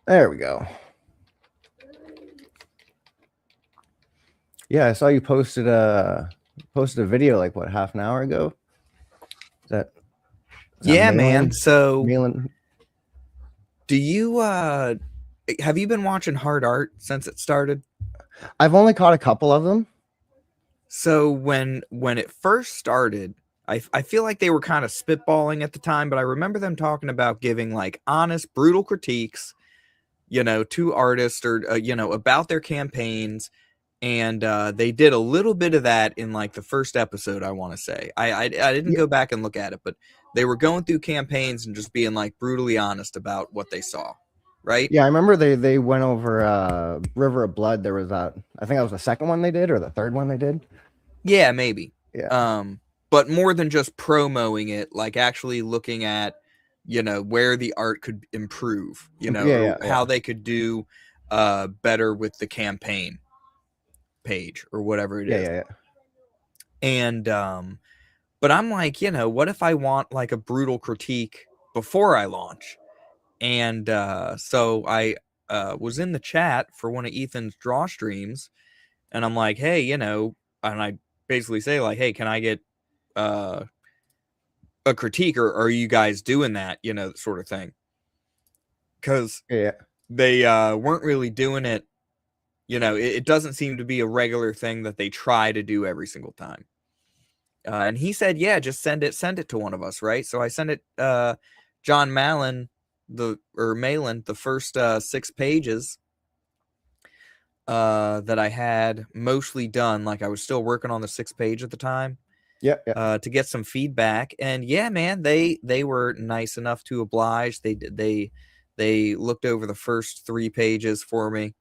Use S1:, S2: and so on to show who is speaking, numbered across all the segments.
S1: There we go. Yeah, I saw you posted a video like what, half an hour ago. Is that
S2: Yeah, man.
S1: Malin?
S2: So
S1: Malin?
S2: do you have you been watching Hard Art since it started?
S1: I've only caught a couple of them.
S2: So when it first started, I feel like they were kind of spitballing at the time, but I remember them talking about giving like honest, brutal critiques, to artists or about their campaigns. And they did a little bit of that in like the first episode, I want to say. I didn't
S1: Yeah,
S2: go back and look at it, but they were going through campaigns and just being like brutally honest about what they saw, right?
S1: yeah, I remember they went over River of Blood. There was that. I think that was the second one they did, or the third one they did.
S2: Yeah, maybe.
S1: Yeah,
S2: But more than just promoting it, like actually looking at, where the art could improve,
S1: yeah,
S2: or
S1: yeah,
S2: how
S1: yeah,
S2: they could do better with the campaign page or whatever it
S1: yeah,
S2: is.
S1: yeah, yeah.
S2: And but I'm like, what if I want like a brutal critique before I launch? And so I was in the chat for one of Ethan's draw streams, and I'm like, hey, and I basically say like, hey, can I get uh a critique, or are you guys doing that, sort of thing? Because
S1: Yeah.
S2: they weren't really doing it. It doesn't seem to be a regular thing that they try to do every single time. And he said, yeah, just send it to one of us, right? So I sent it John Malin, the first 6 pages that I had mostly done. Like I was still working on the 6th page at the time.
S1: Yeah, yeah.
S2: To get some feedback. And yeah, man, they were nice enough to oblige. They looked over the first 3 pages for me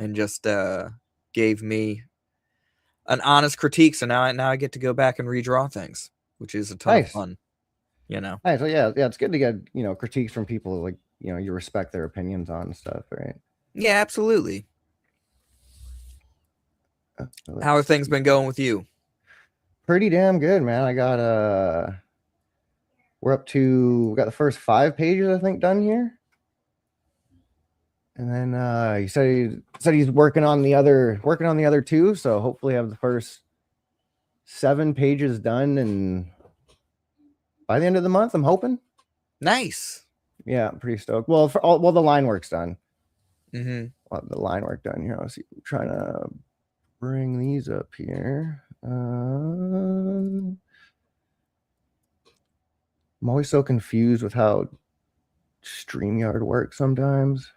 S2: and just gave me an honest critique. So now I get to go back and redraw things, which is a ton of
S1: Nice,
S2: fun.
S1: nice. So yeah, yeah. It's good to get critiques from people like you respect their opinions on stuff, right?
S2: Yeah, absolutely. How have
S1: Let's
S2: things
S1: see.
S2: been going with you?
S1: Pretty damn good, man. I got we got the first 5 pages I think done here. And then he said he's working on the other two, so hopefully have the first 7 pages done and by the end of the month, I'm hoping.
S2: Nice.
S1: Yeah, I'm pretty stoked. Well, the line work's done.
S2: Mm-hmm.
S1: I'll have the line work done here. I'll see. I'm trying to bring these up here. I'm always so confused with how StreamYard works sometimes.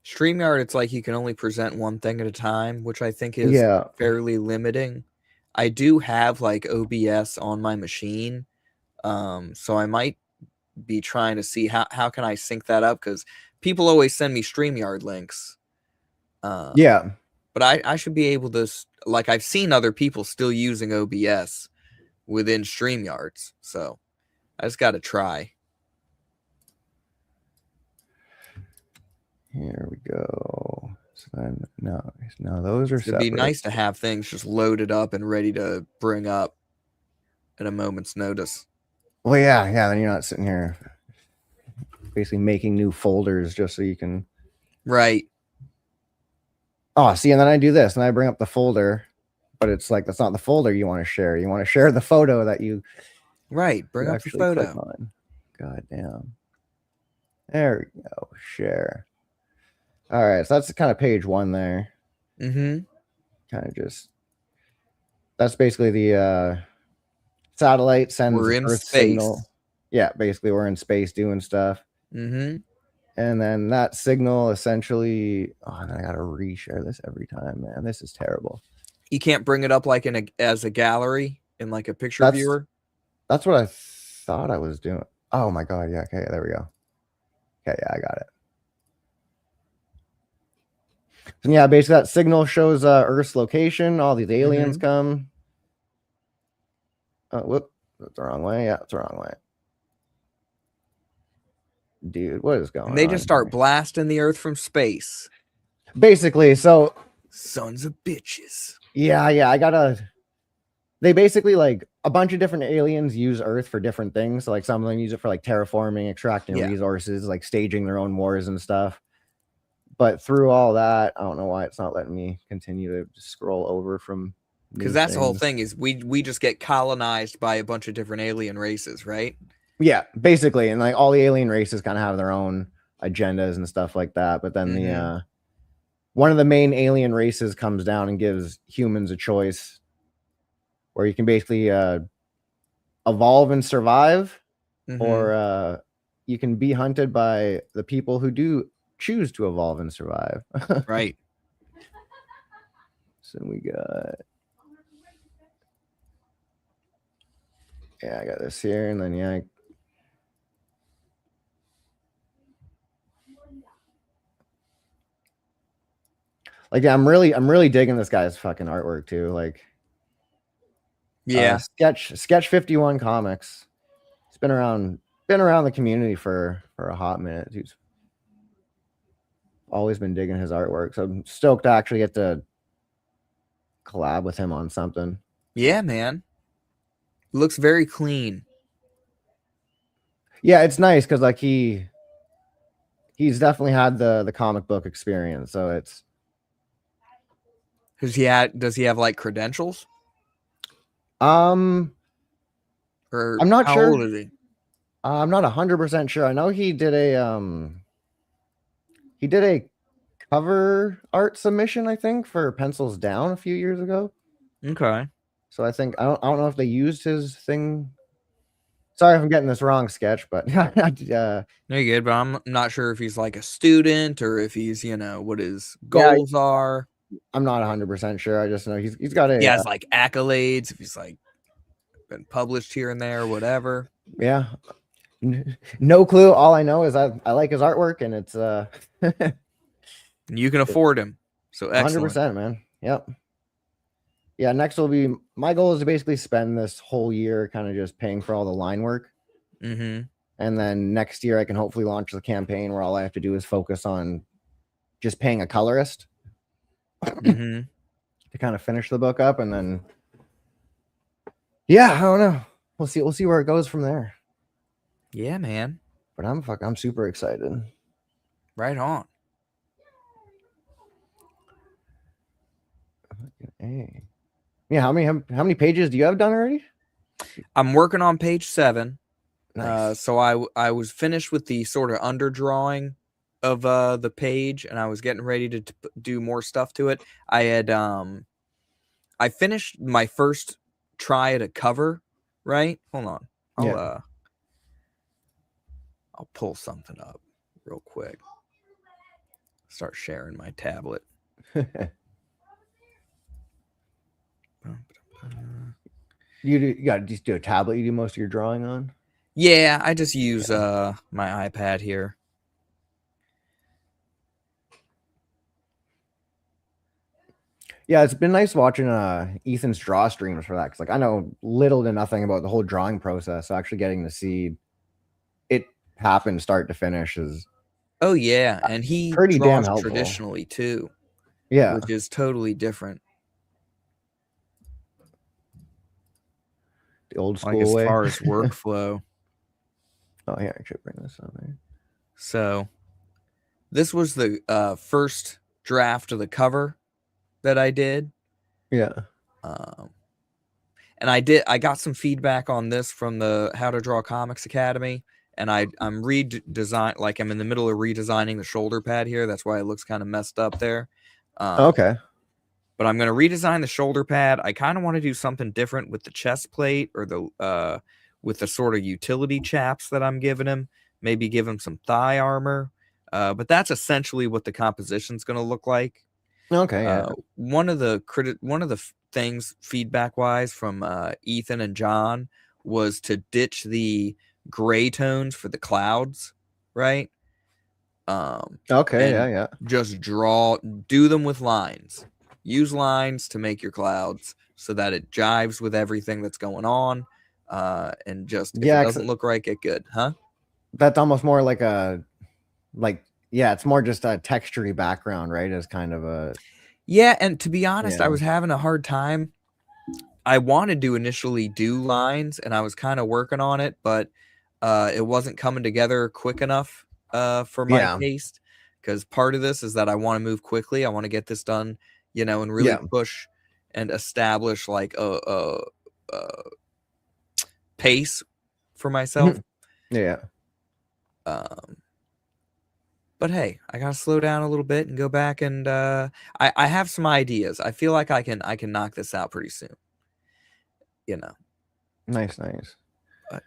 S2: StreamYard, it's like you can only present one thing at a time, which I think is
S1: Yeah.
S2: fairly limiting. I do have like OBS on my machine, so I might be trying to see how can I sync that up, because people always send me StreamYard links.
S1: Yeah.
S2: But I should be able to, like, I've seen other people still using OBS within StreamYards, so I just got to try.
S1: Here we go. So then, no, those are
S2: It'd be
S1: separate.
S2: nice to have things just loaded up and ready to bring up at a moment's notice.
S1: Well, yeah, yeah. Then you're not sitting here basically making new folders just so you can.
S2: Right.
S1: Oh, see, and then I do this, and I bring up the folder, but it's like that's not the folder you want to share. You want to share the photo that you
S2: Right. Bring up the
S1: actually click
S2: photo.
S1: on. God damn. There we go. Share. All right, so that's kind of page one there.
S2: Mm-hmm.
S1: Kind of just that's basically the satellite sends
S2: We're in
S1: Earth
S2: space.
S1: signal. Yeah, basically we're in space doing stuff.
S2: Mm-hmm.
S1: And then that signal essentially, oh, I gotta reshare this every time, man. This is terrible.
S2: You can't bring it up like as a gallery in like a picture
S1: That's
S2: viewer.
S1: that's what I thought I was doing. Oh my god, yeah, okay, there we go. Okay, yeah, I got it. And yeah, basically that signal shows Earth's location. All these aliens come. Oh, whoop, that's the wrong way. Yeah, it's the wrong way. Dude, what is going on?
S2: And they just start
S1: here?
S2: blasting the Earth from space.
S1: Basically, so
S2: Sons of bitches.
S1: yeah, I gotta. They basically like a bunch of different aliens use Earth for different things. So like some of them use it for like terraforming, extracting
S2: Yeah.
S1: resources, like staging their own wars and stuff. But through all that, I don't know why it's not letting me continue to just scroll over from
S2: Because
S1: new
S2: that's the whole
S1: things.
S2: thing is we just get colonized by a bunch of different alien races, right?
S1: Yeah, basically, and like all the alien races kind of have their own agendas and stuff like that. But then the one of the main alien races comes down and gives humans a choice where you can basically evolve and survive, or you can be hunted by the people who do choose to evolve and survive.
S2: Right.
S1: So we got, I got this here, and then like I'm really digging this guy's fucking artwork too. Like,
S2: Yeah.
S1: Sketch 51 Comics. It's been around the community for a hot minute. Dude's always been digging his artwork, so I'm stoked to actually get to collab with him on something.
S2: Yeah, man. Looks very clean.
S1: Yeah, it's nice because like he's definitely had the comic book experience, so it's
S2: Does he have like credentials?
S1: I'm not
S2: how
S1: sure.
S2: old is he?
S1: I'm not 100% sure. I know he did a cover art submission, I think, for Pencils Down a few years ago.
S2: Okay.
S1: So I think I don't know if they used his thing. Sorry if I'm getting this wrong, Sketch, but
S2: No, you're good, but I'm not sure if he's like a student or if he's, what his goals are.
S1: I'm not 100% sure. I just know he's got a
S2: He has like accolades, if he's like been published here and there, whatever.
S1: Yeah. No clue. All I know is I like his artwork, and it's
S2: And you can afford him. So excellent.
S1: 100%, man. Yep. Yeah, next will be my goal is to basically spend this whole year kind of just paying for all the line work.
S2: Mm-hmm.
S1: And then next year I can hopefully launch the campaign where all I have to do is focus on just paying a colorist
S2: Mm-hmm.
S1: to kind of finish the book up, and then I don't know. We'll see where it goes from there.
S2: Yeah, man.
S1: But I'm super excited.
S2: Right on.
S1: Hey. Yeah, how many pages do you have done already?
S2: I'm working on page 7.
S1: Nice.
S2: So I was finished with the sort of underdrawing of the page, and I was getting ready to do more stuff to it. I had I finished my first try at a cover, right? Hold on. I'll pull something up real quick. Start sharing my tablet.
S1: You got to just do a tablet you do most of your drawing on?
S2: Yeah, I just use my iPad here.
S1: Yeah, it's been nice watching Ethan's draw streams for that, because like I know little to nothing about the whole drawing process. So actually getting to see it happen start to finish is
S2: yeah, and he
S1: pretty
S2: draws
S1: damn helpful.
S2: traditionally too.
S1: Yeah,
S2: which is totally different.
S1: The old school
S2: like as
S1: way.
S2: far as workflow.
S1: Oh yeah, I should bring this up there.
S2: So this was the first draft of the cover that I did.
S1: Yeah.
S2: And I got some feedback on this from the How to Draw Comics Academy, and I'm I'm in the middle of redesigning the shoulder pad here. That's why it looks kind of messed up there.
S1: Okay.
S2: But I'm going to redesign the shoulder pad. I kind of want to do something different with the chest plate, or the with the sort of utility chaps that I'm giving him. Maybe give him some thigh armor. But that's essentially what the composition's going to look like.
S1: Okay. Yeah.
S2: One of the things feedback wise from Ethan and John was to ditch the gray tones for the clouds, right?
S1: Okay. Yeah.
S2: Just do them with lines. Use lines to make your clouds so that it jives with everything that's going on. And just if it doesn't look right, get good, huh?
S1: That's almost more like it's more just a textury background, right? As kind of a
S2: and to be honest, I was having a hard time I wanted to initially do lines, and I was kind of working on it, but it wasn't coming together quick enough for my
S1: Yeah.
S2: taste. Because part of this is that I want to move quickly. I want to get this done, and really
S1: Yeah.
S2: push and establish like a pace for myself.
S1: Yeah.
S2: Um, but hey, I gotta slow down a little bit and go back and I have some ideas. I feel like I can knock this out pretty soon.
S1: Nice, nice.
S2: But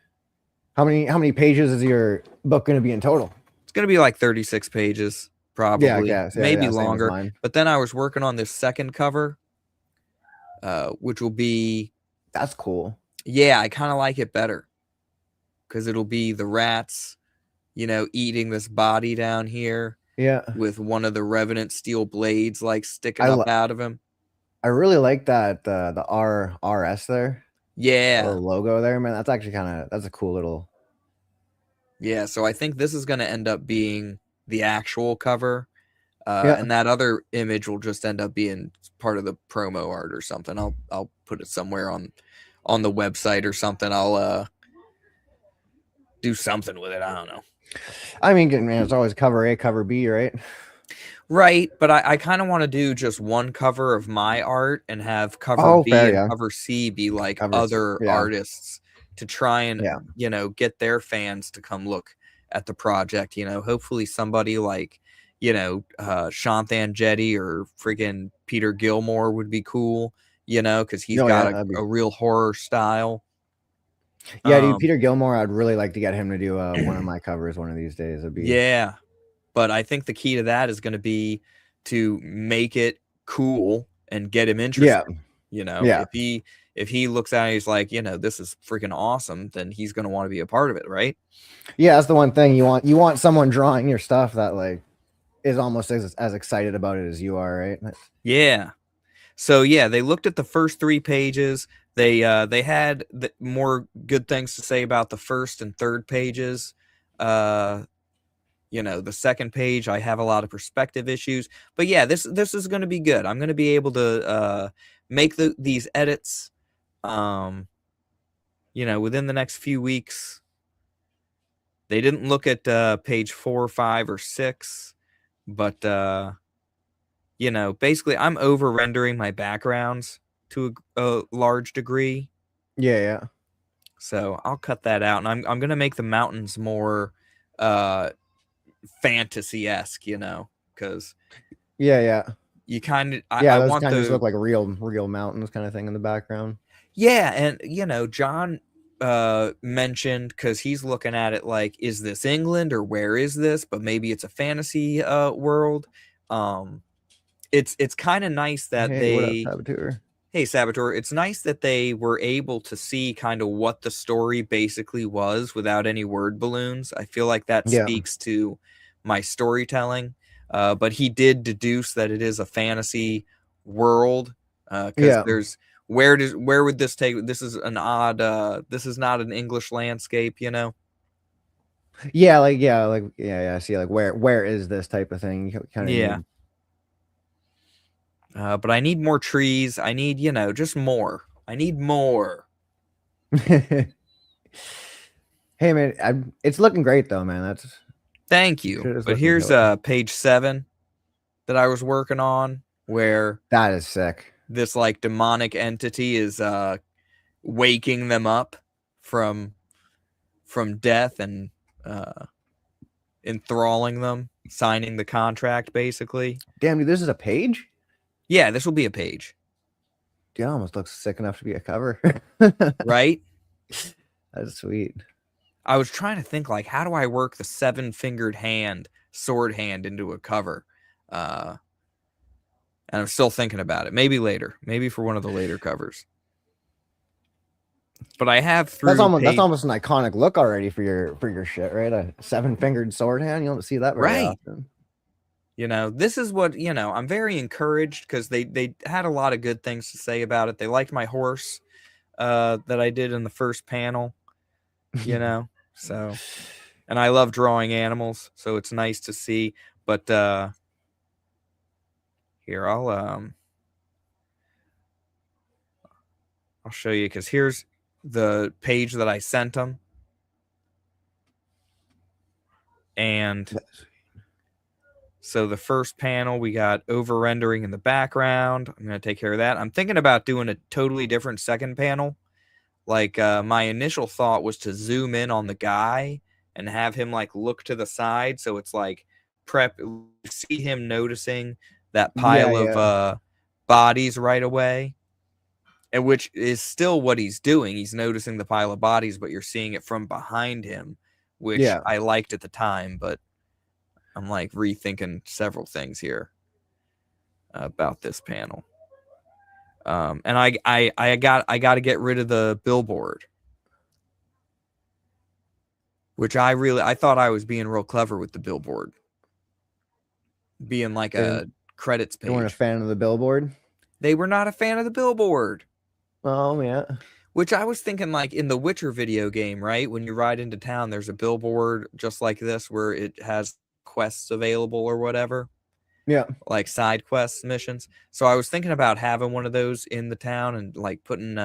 S1: How many pages is your book going to be in total?
S2: it's gonna be like 36 pages, probably.
S1: Yeah, I guess. Yeah,
S2: Maybe
S1: yeah, same as
S2: longer.
S1: mine.
S2: But then I was working on this second cover, which will be
S1: That's cool.
S2: yeah, I kind of like it better because it'll be the rats, eating this body down here
S1: Yeah.
S2: with one of the revenant steel blades like sticking
S1: I
S2: up out of him.
S1: I really like that the RS there.
S2: Yeah.
S1: The logo there, man. That's actually that's a cool little.
S2: Yeah, so I think this is going to end up being the actual cover.
S1: Yeah.
S2: And that other image will just end up being part of the promo art or something. I'll put it somewhere on the website or something. I'll do something with it. I don't know.
S1: I mean, man, it's always cover A, cover B, right?
S2: Right, but I kind of want to do just one cover of my art and have cover B
S1: fair,
S2: and
S1: yeah.
S2: cover C be like
S1: Cover C,
S2: other
S1: yeah.
S2: artists to try and
S1: Yeah.
S2: Get their fans to come look at the project. Hopefully somebody like Shanthan Jetty or friggin' Peter Gilmore would be cool. Because he's
S1: Oh,
S2: got
S1: yeah, that'd be-
S2: a real horror style.
S1: Yeah, dude, Peter Gilmore. I'd really like to get him to do one of my covers one of these days. It'd be
S2: Yeah. But I think the key to that is going to be to make it cool and get him interested.
S1: Yeah.
S2: If he looks at it, he's like, this is freaking awesome, then he's going to want to be a part of it, right?
S1: Yeah, that's the one thing you want. You want someone drawing your stuff that like is almost as excited about it as you are, right?
S2: Yeah. So yeah, they looked at the first 3 pages. They had more good things to say about the first and third pages. The second page, I have a lot of perspective issues, but yeah, this is going to be good. I'm going to be able to make these edits, within the next few weeks. They didn't look at page 4, 5, or 6, but basically, I'm over rendering my backgrounds to a large degree.
S1: Yeah.
S2: So I'll cut that out, and I'm going to make the mountains more fantasy-esque, because
S1: Yeah.
S2: you kind of
S1: I
S2: want
S1: kind of
S2: the
S1: just look like real mountains kind of thing in the background.
S2: yeah, and John mentioned, because he's looking at it like, is this England or where is this? But maybe it's a fantasy world. It's kind of nice that
S1: What up, Saboteur?
S2: Hey, Saboteur, it's nice that they were able to see kind of what the story basically was without any word balloons. I feel like that speaks to my storytelling. But he did deduce that it is a fantasy world. Because there's where would this take? This is an odd. This is not an English landscape,
S1: Yeah. See, like where is this type of thing? You kind of
S2: yeah. But I need more trees. I need, just more. I need more.
S1: Hey, man, it's looking great though, man.
S2: Thank you. But here's page 7 that I was working on, where
S1: that is sick.
S2: This like demonic entity is waking them up from death and enthralling them, signing the contract, basically.
S1: Damn, dude, this is a page?
S2: Yeah, this will be a page.
S1: Dude, it almost looks sick enough to be a cover.
S2: Right?
S1: That's sweet.
S2: I was trying to think, like, how do I work the 7-fingered sword hand into a cover? And I'm still thinking about it. Maybe later. Maybe for one of the later covers. But I have through
S1: that's almost an iconic look already for your shit, right? A 7-fingered sword hand. You don't see that very often.
S2: This is what, I'm very encouraged, because they had a lot of good things to say about it. They liked my horse that I did in the first panel, so, and I love drawing animals, so it's nice to see. But here, I'll show you because here's the page that I sent him. And so the first panel, we got over rendering in the background. I'm going to take care of that. I'm thinking about doing a totally different second panel. Like my initial thought was to zoom in on the guy and have him like look to the side. So it's like see him noticing that pile of bodies right away. And which is still what he's doing. He's noticing the pile of bodies, but you're seeing it from behind him, which I liked at the time, but I'm like rethinking several things here about this panel. And I got to get rid of the billboard, which I thought I was being real clever with the billboard, being like a credits page.
S1: You weren't a fan of the billboard?
S2: They were not a fan of the billboard.
S1: Oh yeah.
S2: Which I was thinking, like in the Witcher video game, right? When you ride into town, there's a billboard just like this where it has quests available or whatever.
S1: Yeah.
S2: Like side quests, missions. So I was thinking about having one of those in the town and like putting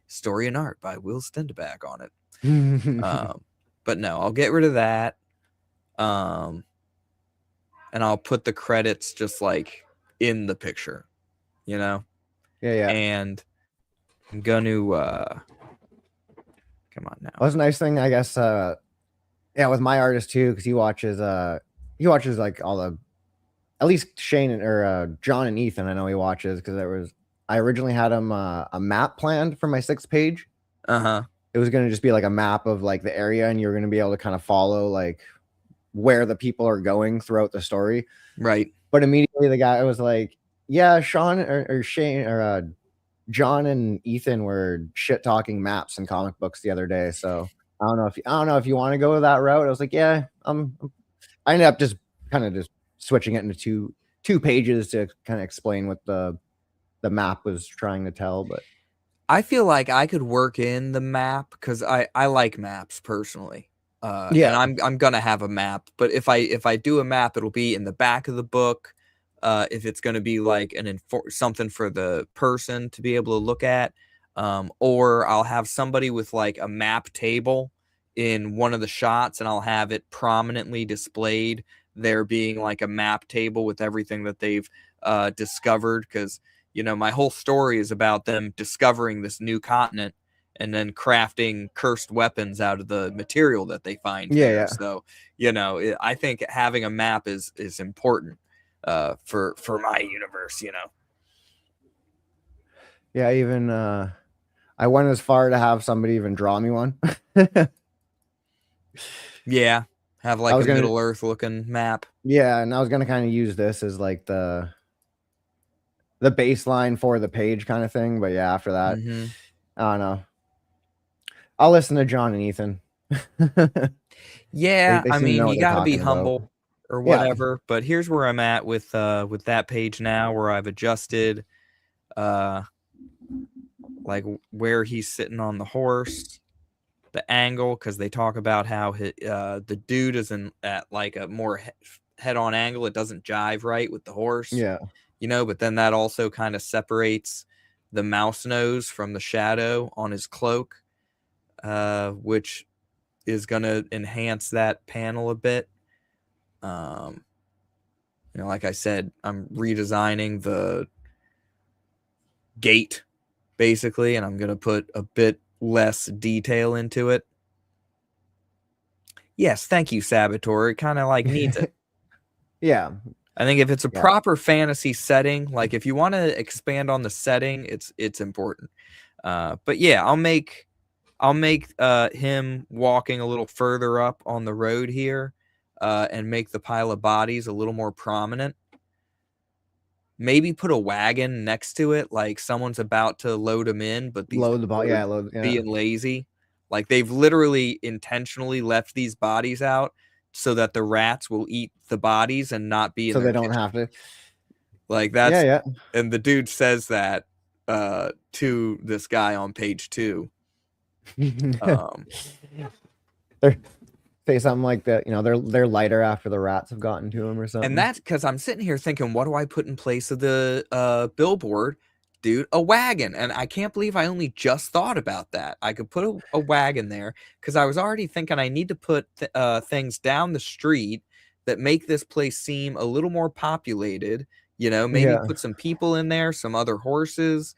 S2: Story and Art by Will Stendeback on it. But no, I'll get rid of that. And I'll put the credits just like in the picture, you know?
S1: Yeah.
S2: And I'm going to come on now.
S1: That's a nice thing, I guess. With my artist too, because he watches like all the, at least Shane or John and Ethan. I know he watches because I originally had him a map planned for my 6th page. It was gonna just be like a map of like the area, and you're gonna be able to kind of follow like where the people are going throughout the story.
S2: Right.
S1: But immediately the guy was like, "Yeah, Sean or Shane or John and Ethan were shit talking maps and comic books the other day, so I don't know if you want to go that route." I was like, "Yeah, I ended up just kind of just switching it into two pages to kind of explain what the map was trying to tell." But
S2: I feel like I could work in the map because I like maps personally. And I'm gonna have a map, but if I do a map, it'll be in the back of the book. If it's going to be like something for the person to be able to look at, or I'll have somebody with like a map table in one of the shots, and I'll have it prominently displayed there being like a map table with everything that they've discovered, because my whole story is about them discovering this new continent and then crafting cursed weapons out of the material that they find here. So I think having a map is important for my universe.
S1: Even I went as far to have somebody even draw me one.
S2: Have like a Middle Earth looking map.
S1: And I was gonna kind of use this as like the baseline for the page kind of thing, but after that, I don't know. I'll listen to John and Ethan.
S2: They I mean, you gotta be humble or whatever, but here's where I'm at with that page now, where I've adjusted like where he's sitting on the horse, the angle, because they talk about how the dude is at like a more head-on angle. It doesn't jive right with the horse. But then that also kind of separates the mouse nose from the shadow on his cloak, which is going to enhance that panel a bit. Like I said, I'm redesigning the gate basically, and I'm going to put a bit less detail into it. Yes, thank you, Saboteur. It kind of like needs it. I think if it's a proper fantasy setting, like if you want to expand on the setting, it's important. But I'll make him walking a little further up on the road here, and make the pile of bodies a little more prominent. Maybe put a wagon next to it, like someone's about to load them in, but these being lazy. Like they've literally intentionally left these bodies out so that the rats will eat the bodies and not be in
S1: so
S2: their
S1: they don't
S2: kitchen.
S1: have to.
S2: Like that's and the dude says that to this guy on page 2.
S1: Say something like that, they're lighter after the rats have gotten to them or something.
S2: And that's because I'm sitting here thinking, what do I put in place of the billboard? dude, a wagon. And I can't believe I only just thought about that. I could put a wagon there because I was already thinking I need to put things down the street that make this place seem a little more populated. Maybe
S1: Yeah.
S2: put some people in there, some other horses,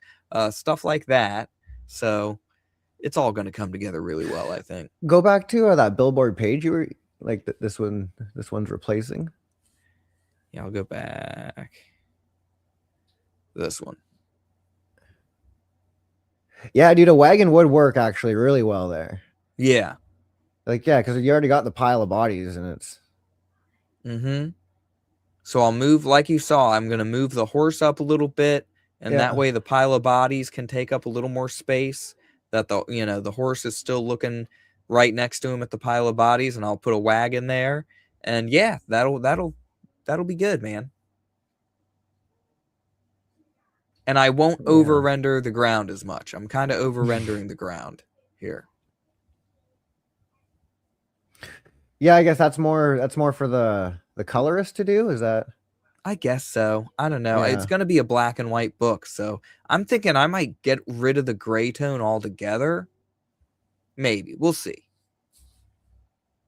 S2: stuff like that. So it's all going to come together really well, I think.
S1: Go back to that billboard page you were like this one's replacing.
S2: Yeah, I'll go back. This one.
S1: Yeah, dude, a wagon would work actually really well there.
S2: Yeah.
S1: Like, yeah, because you already got the pile of bodies and it's.
S2: Mm-hmm. So I'll move, like you saw, I'm going to move the horse up a little bit, and that way the pile of bodies can take up a little more space. That the horse is still looking right next to him at the pile of bodies, and I'll put a wagon there, and yeah, that'll be good, man. And I won't over render the ground as much. I'm kind of over rendering the ground here.
S1: Yeah, I guess that's more for the colorist to do. Is that?
S2: I guess so. I don't know. It's going to be a black and white book, so I'm thinking I might get rid of the gray tone altogether. Maybe. We'll see.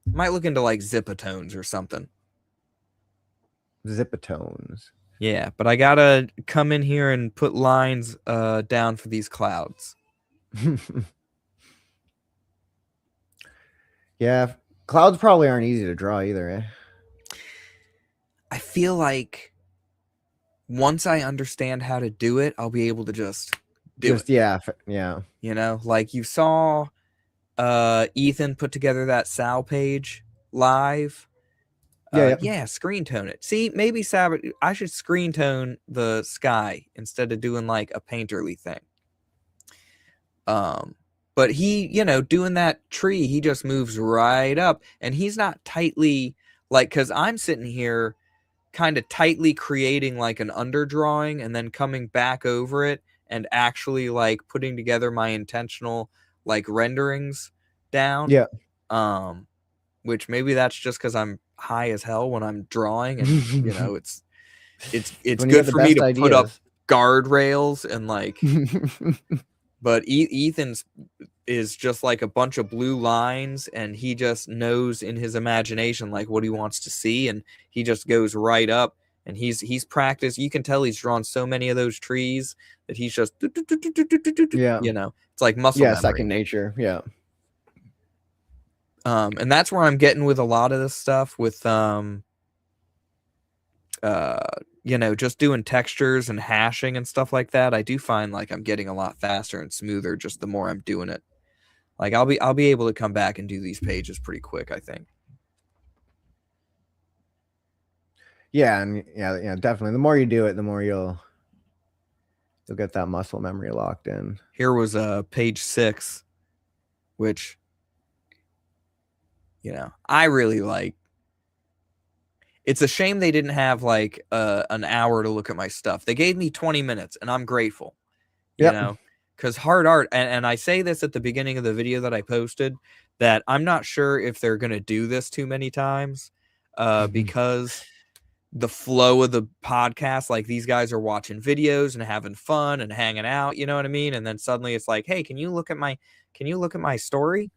S2: Might look into like Zipatones or something.
S1: Zipatones.
S2: Yeah, but I gotta come in here and put lines down for these clouds.
S1: Yeah, clouds probably aren't easy to draw either, eh?
S2: I feel like once I understand how to do it, I'll be able to just do it.
S1: Yeah.
S2: Like you saw Ethan put together that Sal page live. Yeah, screen tone it. See, maybe I should screen tone the sky instead of doing like a painterly thing. But he, doing that tree, he just moves right up, and he's not tightly because I'm sitting here kind of tightly creating like an underdrawing and then coming back over it and actually like putting together my intentional like renderings down.
S1: Yeah.
S2: Which maybe that's just because I'm high as hell when I'm drawing, and it's good for me to put up guardrails and like. But Ethan's is just like a bunch of blue lines, and he just knows in his imagination like what he wants to see, and he just goes right up, and he's practiced. You can tell he's drawn so many of those trees that he's just it's like muscle memory.
S1: Second nature. Yeah.
S2: And that's where I'm getting with a lot of this stuff with just doing textures and hashing and stuff like that. I do find like I'm getting a lot faster and smoother just the more I'm doing it. Like I'll be able to come back and do these pages pretty quick, I think.
S1: Yeah, and yeah, definitely. The more you do it, the more you'll get that muscle memory locked in.
S2: Here was page 6, which I really like. It's a shame they didn't have like an hour to look at my stuff. They gave me 20 minutes, and I'm grateful. Because hard art, and I say this at the beginning of the video that I posted, that I'm not sure if they're going to do this too many times because the flow of the podcast, like these guys are watching videos and having fun and hanging out, you know what I mean? And then suddenly it's like, hey, can you look at my story?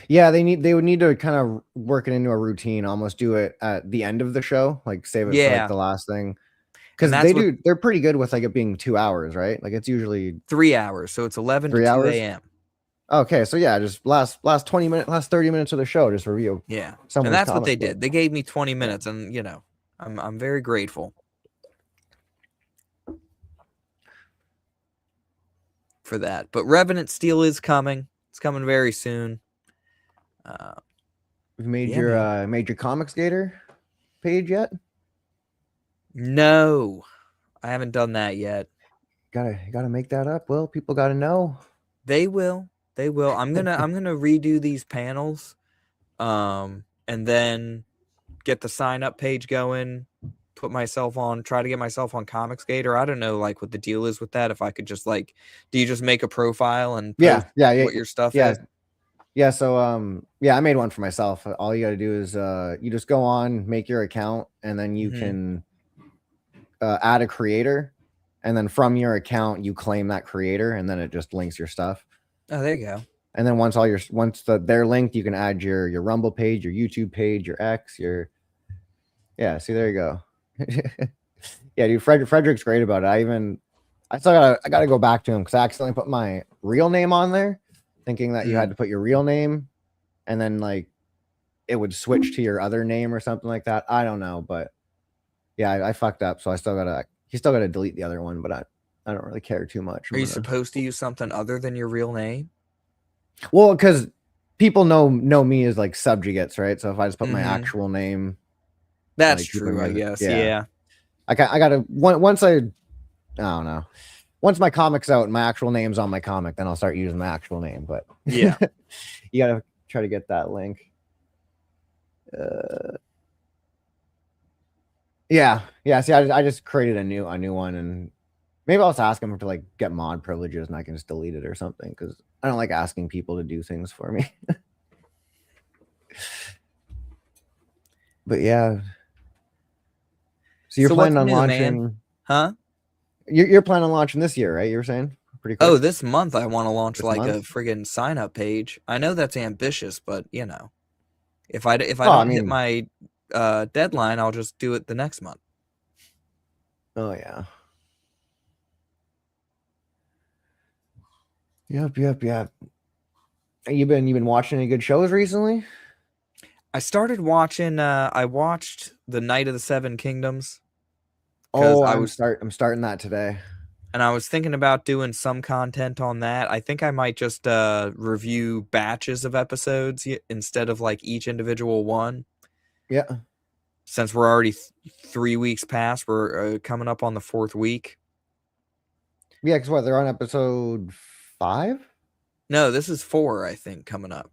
S1: Yeah, they would need to kind of work it into a routine, almost do it at the end of the show, like save it for like the last thing. Because they're pretty good with like it being 2 hours, right? Like it's usually
S2: 3 hours, so it's 11 to 2 a.m.
S1: Okay, so yeah, just last 20 minutes, last 30 minutes of the show, just review.
S2: Yeah, and that's what they did. They gave me 20 minutes, and I'm very grateful for that. But Revenant Steel is coming. It's coming very soon.
S1: You've made your Comics Gator page yet?
S2: No, I haven't done that yet.
S1: Gotta make that up. Well, people gotta know.
S2: They will. I'm gonna redo these panels, and then get the sign up page going. Try to get myself on Comics Gator. I don't know like what the deal is with that. If I could just like, do you just make a profile and post what your stuff is?
S1: Yeah, so I made one for myself. All you got to do is you just go on, make your account, and then you can add a creator, and then from your account you claim that creator, and then it just links your stuff.
S2: Oh, there you go.
S1: And then once they're linked, you can add your Rumble page, your YouTube page, your X, yeah. See, there you go. Yeah, dude, Frederick's great about it. I gotta go back to him because I accidentally put my real name on there, thinking that you had to put your real name, and then like it would switch to your other name or something like that. I don't know, but yeah, I fucked up, so he still gotta delete the other one, but I don't really care too much.
S2: Are you supposed to use something other than your real name?
S1: Well, because people know me as like subjugates, right? So if I just put my actual name,
S2: that's
S1: like,
S2: true. I guess.
S1: yeah.
S2: Yeah.
S1: I gotta once I don't know. Once my comic's out and my actual name's on my comic, then I'll start using my actual name. But
S2: yeah,
S1: you gotta try to get that link. Yeah. See, I just created a new one, and maybe I'll just ask him to like get mod privileges, and I can just delete it or something because I don't like asking people to do things for me. But yeah. So you're planning on launching,
S2: man? Huh?
S1: You're planning on launching this year, right? You were saying pretty quick.
S2: Oh, this month I want to launch
S1: This
S2: like
S1: month?
S2: a friggin' sign up page. I know that's ambitious, but you know, if I don't hit my deadline, I'll just do it the next month.
S1: Oh yeah. Yep. You've been watching any good shows recently?
S2: I started watching. I watched The Night of the Seven Kingdoms.
S1: Oh, I'm starting that today.
S2: And I was thinking about doing some content on that. I think I might just review batches of episodes instead of like each individual one.
S1: Yeah.
S2: Since we're already 3 weeks past, we're coming up on the 4th week.
S1: Yeah, because what, they're on episode 5?
S2: No, this is 4, I think, coming up.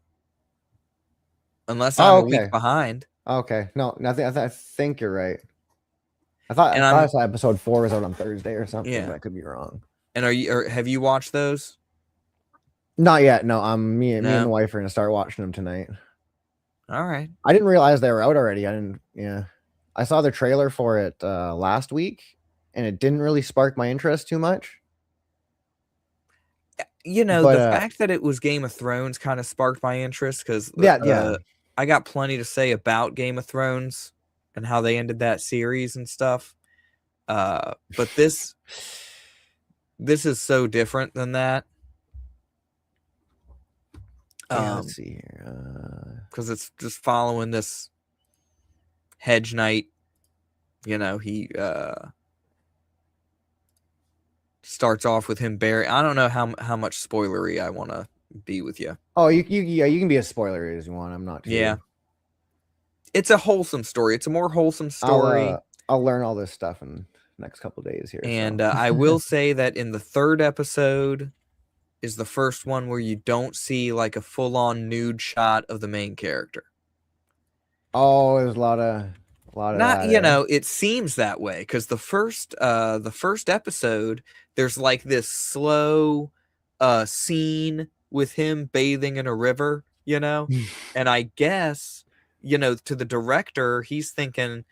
S2: Unless I'm a week behind.
S1: Okay. No, nothing. I think you're right. I thought I saw episode 4 was out on Thursday or something. Yeah. But I could be wrong.
S2: And have you watched those?
S1: Not yet. No, me and the wife are gonna start watching them tonight.
S2: All right.
S1: I didn't realize they were out already. I saw the trailer for it last week, and it didn't really spark my interest too much.
S2: You know, the fact that it was Game of Thrones kind of sparked my interest because I got plenty to say about Game of Thrones and how they ended that series and stuff. But this is so different than that.
S1: Let's see here.
S2: Because it's just following this hedge knight. You know, he starts off with him burying. I don't know how much spoilery I want to be with you.
S1: Oh, you can be as spoilery as you want. I'm not.
S2: Yeah. It's a wholesome story. It's a more wholesome story.
S1: I'll learn all this stuff in the next couple of days here.
S2: And I will say that in the 3rd episode is the first one where you don't see like a full-on nude shot of the main character.
S1: Oh, there's a lot of
S2: not
S1: that,
S2: you know, it seems that way because the first episode there's like this slow scene with him bathing in a river, you know. And I guess, you know, to the director, he's thinking,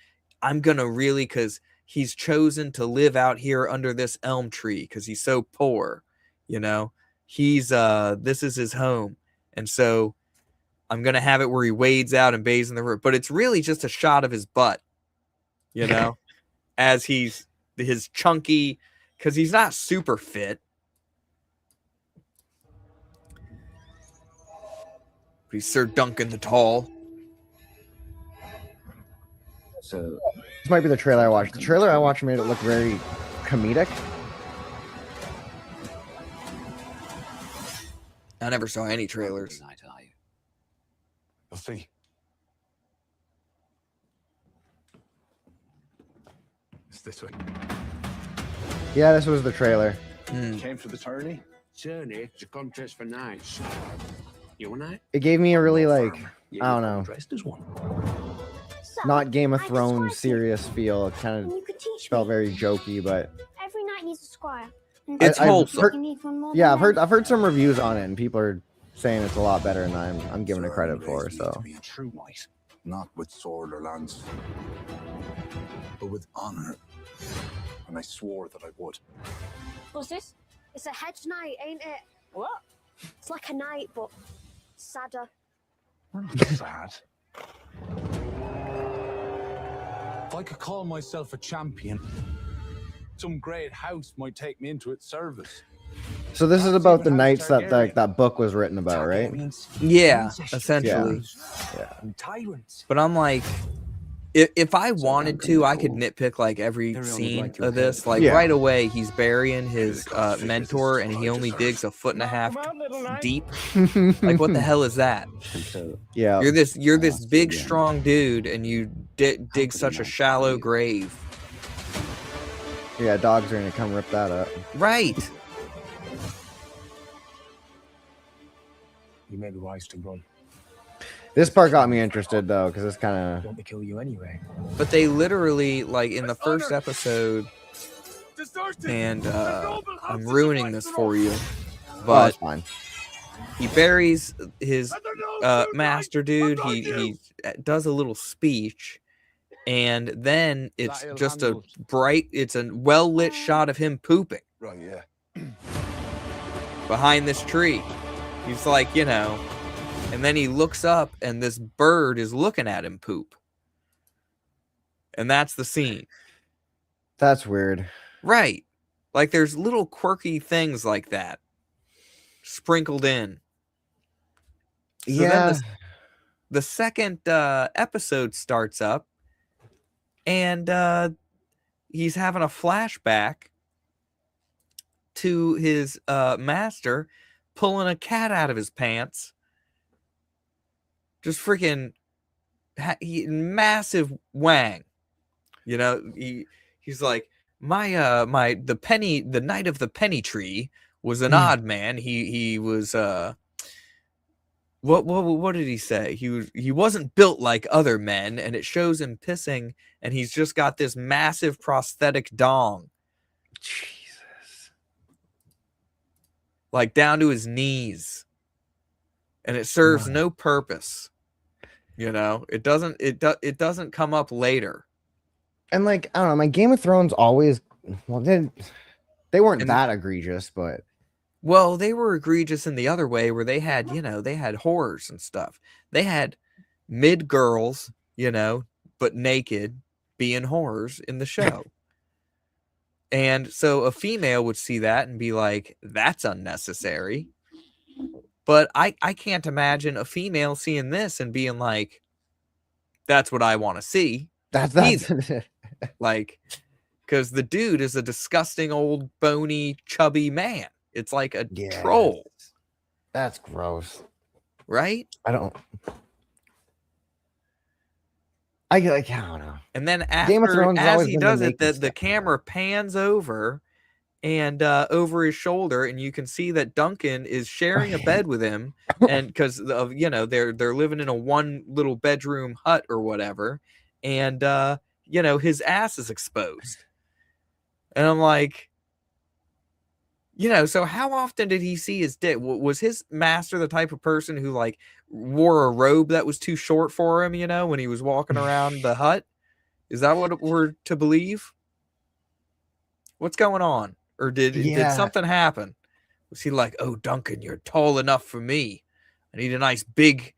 S2: I'm gonna really, because he's chosen to live out here under this elm tree because he's so poor, you know. He's this is his home, and so I'm gonna have it where he wades out and bathes in the river, but it's really just a shot of his butt, you know, as he's his chunky, because he's not super fit. He's Sir Duncan the Tall.
S1: So this might be the trailer I watched. The trailer I watched made it look very comedic.
S2: I never saw any trailers.
S3: We'll see. It's this way.
S1: Yeah, this was the trailer.
S3: Came for the tourney?
S4: Journey, it's a contest for knights. You a knight?
S1: It gave me a really like, I don't know,
S4: Dressed as one.
S1: not Game of Thrones serious feel. It kind of felt very jokey, but
S5: every knight needs a squire.
S2: It's wholesome.
S1: I've heard some reviews on it, and people are saying it's a lot better than I'm giving it credit for. So
S3: to be a true knight, not with sword or lance, but with honor and I swore that I would.
S5: What's this? It's a hedge night, ain't it?
S6: What?
S5: It's like a night, but sadder.
S3: We're not sad. If I could call myself a champion, some great house might take me into its service.
S1: So this is about the knights that that book was written about, right?
S2: Yeah, essentially.
S6: And tyrants.
S2: But I'm like, if I wanted to, I could nitpick like every scene of this. Like
S1: Yeah.
S2: right away, he's burying his mentor, and he only digs 1.5 feet deep. Like, what the hell is that?
S1: Yeah.
S2: You're this big, strong dude, and you dig such a shallow grave.
S1: Yeah, dogs are gonna come rip that up.
S2: Right.
S6: You may be wise to run.
S1: This part got me interested though, because it's kind
S6: I
S1: of
S6: want to kill you anyway.
S2: But they literally, like, in the first episode, and I'm ruining this for you,
S1: but
S2: but
S1: fine.
S2: he buries his master dude. He does a little speech, and then it's just a it's a well-lit shot of him pooping
S3: Right, yeah.
S2: behind this tree. He's like, and then he looks up, and this bird is looking at him poop. And that's the scene.
S1: That's weird.
S2: Right. Like, there's little quirky things like that sprinkled in. So then
S1: Yeah.
S2: the second episode starts up, and he's having a flashback to his master pulling a cat out of his pants. Just freaking massive wang. He's like, the knight of the penny tree was an odd man. He was what did he say? He wasn't built like other men, and it shows him pissing, and he's just got this massive prosthetic dong.
S1: Jesus.
S2: Like down to his knees. And it serves no purpose. It doesn't come up later.
S1: And like, I don't know, my Game of Thrones always, well, they weren't
S2: And-
S1: that egregious, but
S2: Well, they were egregious in the other way, where they had, they had horrors and stuff. They had mid girls, but naked, being horrors in the show. And so a female would see that and be like, that's unnecessary. But I can't imagine a female seeing this and being like, that's what I want to see.
S1: that's
S2: Like, because the dude is a disgusting old bony chubby man. It's like a
S1: Yeah.
S2: troll,
S1: that's gross.
S2: right?
S1: I don't know.
S2: And then
S1: Game of
S2: after,
S1: Thrones has
S2: as
S1: always
S2: he
S1: been the
S2: does it,
S1: naked
S2: the
S1: stuff,
S2: camera pans over and over his shoulder, and you can see that Duncan is sharing a bed with him, and because of they're living in a one little bedroom hut or whatever, and his ass is exposed, and I'm like, so how often did he see his dick? Was his master the type of person who like wore a robe that was too short for him, when he was walking around the hut? Is that what we're to believe? What's going on? Or did something happen? Was he like, oh, Duncan, you're tall enough for me. I need a nice big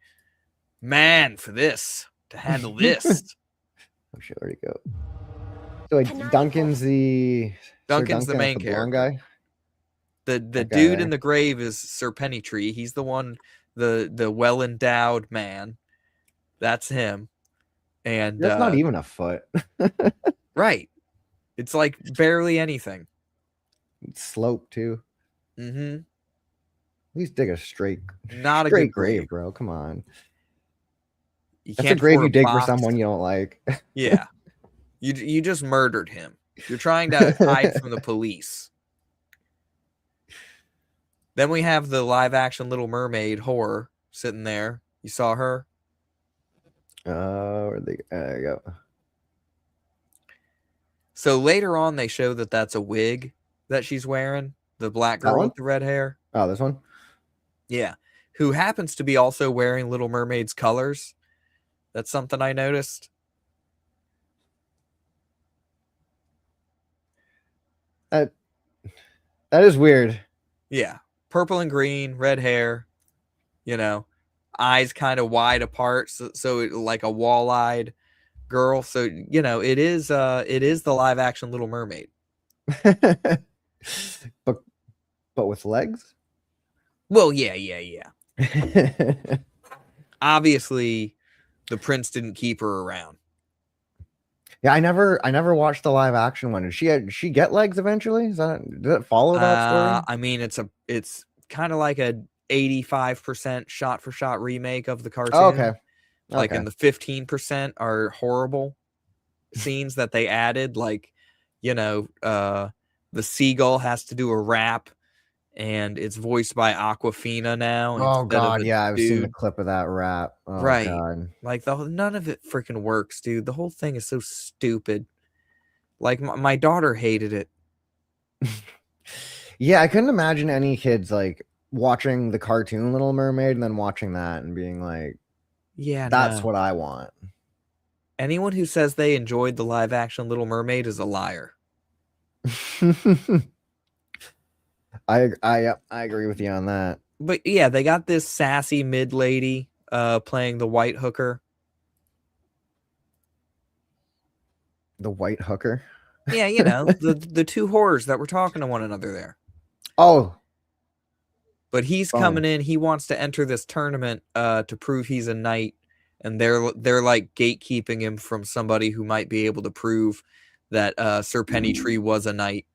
S2: man for this, to handle this.
S1: Oh shit, where'd he go? So like, Duncan's the
S2: Duncan's the main
S1: blonde
S2: character.
S1: guy.
S2: The
S1: That
S2: dude
S1: guy.
S2: in the grave is Sir Pennytree. He's the one, the well-endowed man. That's him. And
S1: That's not even a foot.
S2: right. It's like barely anything.
S1: It's slope too.
S2: Mm-hmm.
S1: At least dig a straight
S2: Not a
S1: great
S2: good grave.
S1: grave, bro. Come on.
S2: You
S1: That's a
S2: can't
S1: grave
S2: afford
S1: you
S2: a
S1: dig for
S2: box.
S1: someone you don't like.
S2: Yeah. You just murdered him. You're trying to hide from the police. Then we have the live action Little Mermaid horror sitting there. You saw her?
S1: There you go.
S2: So later on, they show that that's a wig that she's wearing. The black
S1: That
S2: girl
S1: one?
S2: with the red hair.
S1: Oh, this one?
S2: Yeah. Who happens to be also wearing Little Mermaid's colors. That's something I noticed.
S1: That is weird.
S2: Yeah, purple and green, red hair, you know, eyes kind of wide apart, so like a wall-eyed girl. So you know, it is the live action Little Mermaid.
S1: but with legs.
S2: Well, yeah. Obviously, the prince didn't keep her around.
S1: Yeah, I never watched the live action one. Did she get legs eventually? Did it follow that story?
S2: I mean, it's kind of like a 85% shot for shot remake of the cartoon.
S1: Oh, okay.
S2: Like,
S1: Okay.
S2: and the 15% are horrible scenes that they added. Like, you know, the seagull has to do a rap, and it's voiced by Aquafina now.
S1: Oh
S2: instead of
S1: god,
S2: a
S1: yeah, I've seen the
S2: dude.
S1: clip of that rap. Oh
S2: Right.
S1: god.
S2: Like, none of it freaking works, dude. The whole thing is so stupid. Like, my daughter hated it.
S1: Yeah, I couldn't imagine any kids like watching the cartoon Little Mermaid and then watching that and being like,
S2: Yeah,
S1: that's
S2: no.
S1: what I want.
S2: Anyone who says they enjoyed the live action Little Mermaid is a liar.
S1: I agree with you on that.
S2: But yeah, they got this sassy mid lady playing the white hooker.
S1: The white hooker.
S2: Yeah, you know, the two whores that were talking to one another there.
S1: Oh,
S2: But he's coming in. He wants to enter this tournament to prove he's a knight, and they're like gatekeeping him from somebody who might be able to prove that Sir Pennytree was a knight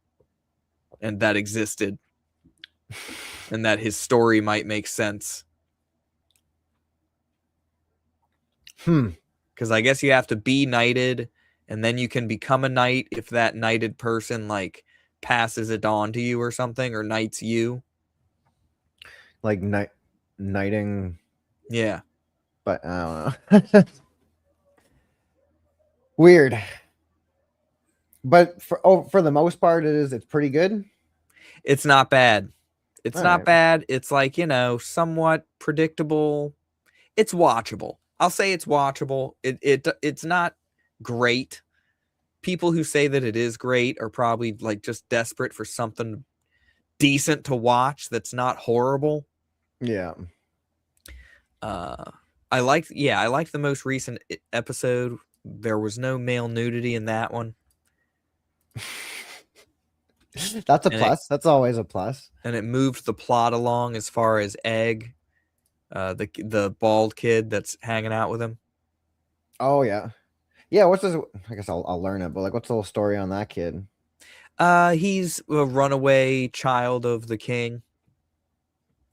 S2: and that existed, and that his story might make sense. Because I guess you have to be knighted, and then you can become a knight if that knighted person like passes it on to you or something, or knights you.
S1: Like knighting.
S2: Yeah.
S1: But I don't know. Weird. But for the most part, it's pretty good.
S2: It's not bad. It's
S1: All
S2: not
S1: right.
S2: bad. It's like, you know, somewhat predictable. It's watchable. I'll say it's watchable. It's not great. People who say that it is great are probably like just desperate for something decent to watch that's not horrible.
S1: Yeah.
S2: I liked the most recent episode. There was no male nudity in that one.
S1: That's a plus. That's always a plus.
S2: And it moved the plot along as far as Egg, the bald kid that's hanging out with him.
S1: Oh yeah. Yeah, what's this? I guess I'll learn it, but like what's the whole story on that kid?
S2: He's a runaway child of the king.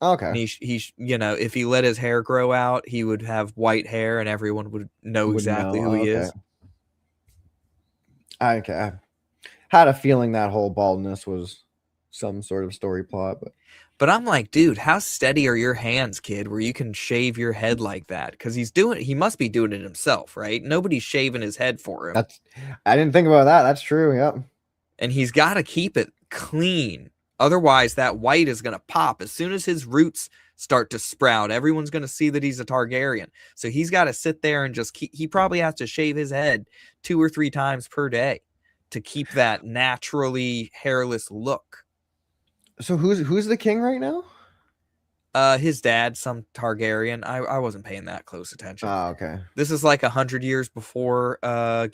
S1: Okay.
S2: And he's you know, if he let his hair grow out, he would have white hair and everyone would know exactly who he is.
S1: Okay. I had a feeling that whole baldness was some sort of story plot,
S2: but I'm like, dude, how steady are your hands, kid, where you can shave your head like that? Because he must be doing it himself, right? Nobody's shaving his head for him.
S1: I didn't think about that. That's true. Yep.
S2: And he's got to keep it clean. Otherwise, that white is going to pop. As soon as his roots start to sprout, everyone's going to see that he's a Targaryen. So he's got to sit there and just he probably has to shave his head 2 or 3 times per day to keep that naturally hairless look.
S1: So who's the king right now?
S2: His dad, some Targaryen. I wasn't paying that close attention.
S1: Oh, okay.
S2: This is like 100 years before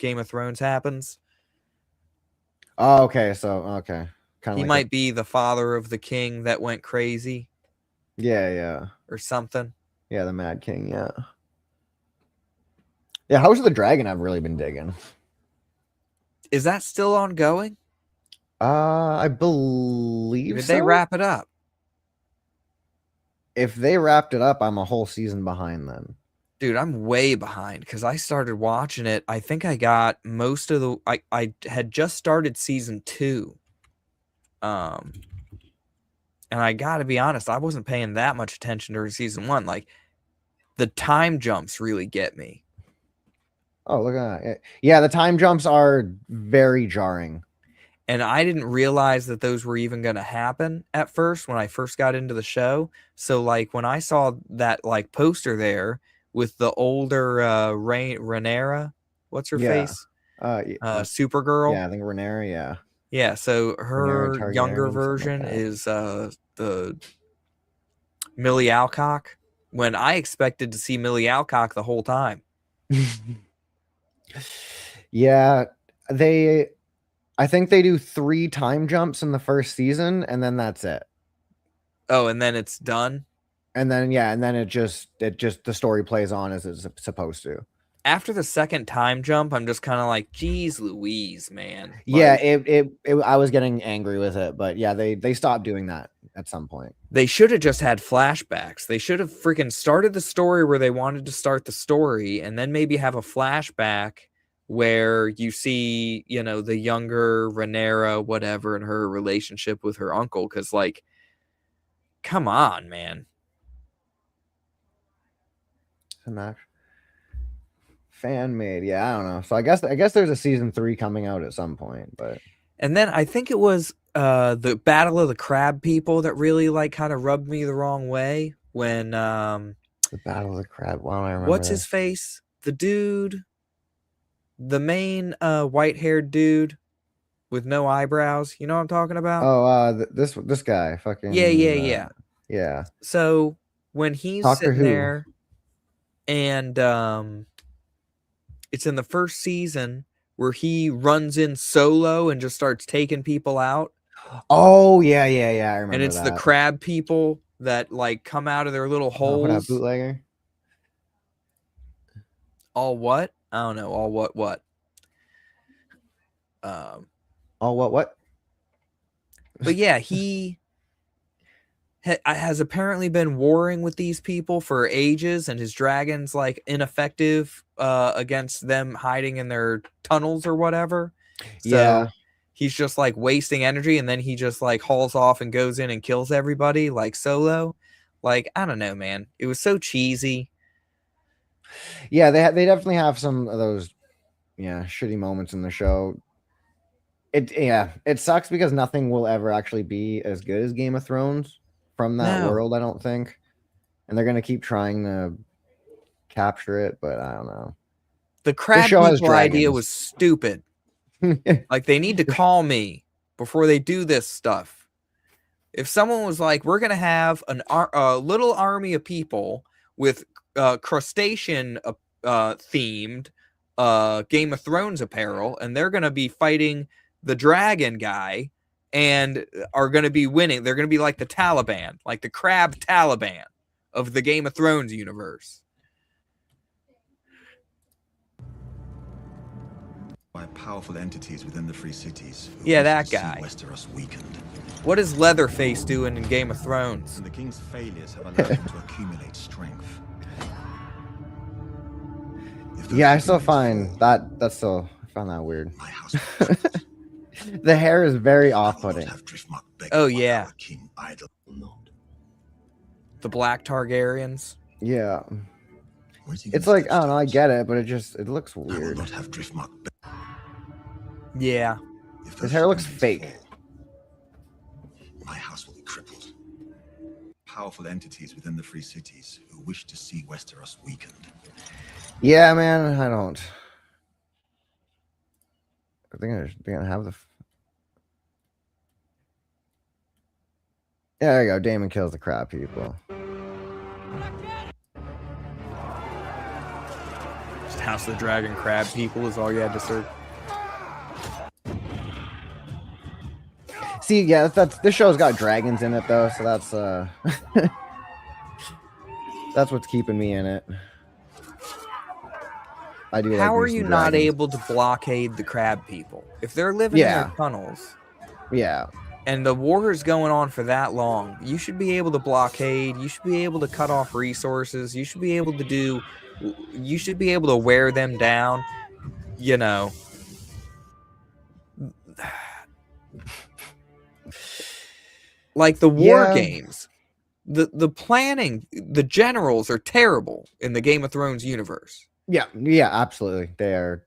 S2: Game of Thrones happens.
S1: Oh, okay. So okay.
S2: He might be the father of the king that went crazy.
S1: Yeah.
S2: Or something.
S1: Yeah, the Mad King, yeah. Yeah, House of the Dragon I've really been digging.
S2: Is that still ongoing?
S1: I believe
S2: Did
S1: so.
S2: they wrap it up?
S1: If they wrapped it up, I'm a whole season behind then.
S2: Dude, I'm way behind because I started watching it. I think I got most of the I had just started season 2. And I gotta be honest, I wasn't paying that much attention during season 1. Like, the time jumps really get me.
S1: Oh, look at that. Yeah, the time jumps are very jarring.
S2: And I didn't realize that those were even going to happen at first when I first got into the show. So, like, when I saw that, like, poster there with the older Rhaenyra, what's her face? Supergirl.
S1: Yeah, I think Rhaenyra, yeah.
S2: Yeah, so her
S1: Targaryen,
S2: younger
S1: something like
S2: version
S1: that.
S2: is the Millie Alcock. When I expected to see Millie Alcock the whole time.
S1: Yeah, I think they do 3 time jumps in the first season, and then that's it.
S2: Oh, and then it's done.
S1: And then it just the story plays on as it's supposed to.
S2: After the second time jump, I'm just kind of like, geez Louise, man.
S1: Yeah,
S2: Like,
S1: I was getting angry with it, but yeah, they stopped doing that at some point.
S2: they should have just had flashbacks. They should have freaking started the story where they wanted to start the story, and then maybe have a flashback where you see, you know, the younger Rhaenyra, whatever, and her relationship with her uncle. Because, like, come on, man.
S1: Fan made, yeah, I don't know. So I guess there's a season 3 coming out at some point, but
S2: And then I think it was the Battle of the Crab People that really like kind of rubbed me the wrong way when
S1: the Battle of the Crab. Why don't I remember?
S2: what's his face? The dude, the main white-haired dude with no eyebrows. You know what I'm talking about?
S1: Oh, this guy, fucking
S2: Yeah.
S1: yeah.
S2: So when he's
S1: Doctor
S2: sitting
S1: Who.
S2: there, and it's in the first season where he runs in solo and just starts taking people out.
S1: Oh yeah, I remember.
S2: And it's
S1: that.
S2: the crab people that like come out of their little
S1: Oh, what up,
S2: holes.
S1: bootlegger?
S2: All what? I don't know. All what?
S1: Oh, what?
S2: But yeah, he has apparently been warring with these people for ages, and his dragon's like ineffective against them hiding in their tunnels or whatever. So
S1: Yeah.
S2: he's just like wasting energy, and then he just like hauls off and goes in and kills everybody like solo. Like, I don't know, man. It was so cheesy.
S1: Yeah, they definitely have some of those shitty moments in the show. It sucks because nothing will ever actually be as good as Game of Thrones from that
S2: No.
S1: world, I don't think. And they're gonna keep trying to capture it, but I don't know.
S2: The crab
S1: show has
S2: people idea
S1: dragons.
S2: was stupid. Like, they need to call me before they do this stuff. If someone was like, we're going to have a little army of people with crustacean themed Game of Thrones apparel, and they're going to be fighting the dragon guy and are going to be winning. They're going to be like the Taliban, like the crab Taliban of the Game of Thrones universe.
S7: By powerful entities within the Free Cities. Who
S2: Yeah,
S7: wish
S2: that
S7: to see
S2: guy.
S7: Westeros weakened.
S2: What is Leatherface doing in Game of Thrones?
S7: And the king's failures have allowed him to accumulate strength. If those
S1: Yeah, I still
S7: humans
S1: find
S7: fall,
S1: I found that weird.
S7: my house will crumble.
S1: The hair is very
S7: I will not
S1: off-putting.
S7: have Driftmark beg
S2: Oh,
S7: my
S2: yeah.
S7: our king idle. Not.
S2: The Black Targaryens?
S1: Yeah.
S7: Waiting
S1: It's
S7: in
S1: like, I don't know, I
S7: footsteps.
S1: get it, but it looks
S7: I will
S1: weird.
S7: not have Driftmark beg.
S2: Yeah.
S7: If
S1: His
S7: those
S1: hair looks
S7: humans
S1: fake.
S7: fall, my house will be crippled. Powerful entities within the Free Cities who wish to see Westeros weakened.
S1: Yeah, man, I don't. I think they're gonna have the. Yeah, there you go. Daemon kills the crab people.
S2: Just House of the Dragon crab people is all you had to search.
S1: See, yeah, that's this show's got dragons in it though, so that's that's what's keeping me in it. I do.
S2: How
S1: like
S2: are
S1: me
S2: you
S1: some
S2: not
S1: dragons.
S2: able to blockade the crab people? If they're living in
S1: Yeah.
S2: their tunnels
S1: Yeah,
S2: and the war is going on for that long, you should be able to blockade. You should be able to cut off resources. You should be able to wear them down. You know. Like the war
S1: Yeah.
S2: games. The planning, the generals are terrible in the Game of Thrones universe.
S1: yeah, absolutely. They're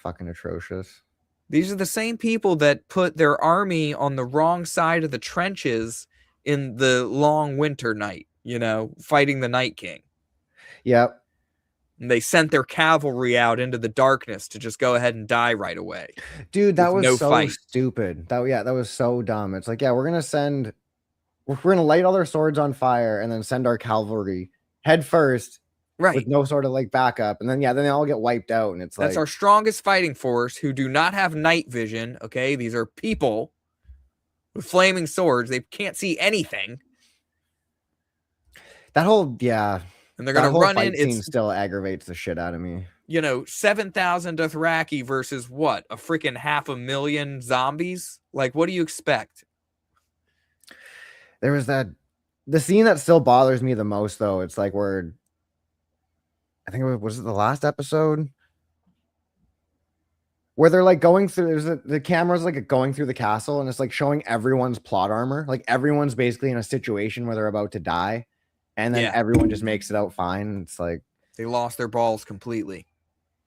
S1: fucking atrocious.
S2: These are the same people that put their army on the wrong side of the trenches in the long winter night, you know, fighting the Night King.
S1: Yep.
S2: And they sent their cavalry out into the darkness to just go ahead and die right away.
S1: Dude, that
S2: With
S1: was
S2: no
S1: so
S2: fight.
S1: stupid. That was so dumb. It's like, yeah, we're gonna light all their swords on fire and then send our cavalry head first
S2: Right.
S1: with no sort of like backup, and then then they all get wiped out, and it's
S2: That's
S1: like
S2: our strongest fighting force who do not have night vision. Okay. These are people with flaming swords. They can't see anything.
S1: that whole yeah.
S2: And they're
S1: That
S2: going to
S1: whole
S2: run
S1: fight
S2: in.
S1: scene
S2: It's,
S1: still aggravates the shit out of me.
S2: 7,000 Dothraki versus what? A freaking 500,000 zombies? Like, what do you expect?
S1: There was the scene that still bothers me the most, though. It's like where I think was it the last episode where they're like going through. The camera's like going through the castle, and it's like showing everyone's plot armor. Like everyone's basically in a situation where they're about to die, and then
S2: Yeah.
S1: everyone just makes it out fine. It's like
S2: They lost their balls completely.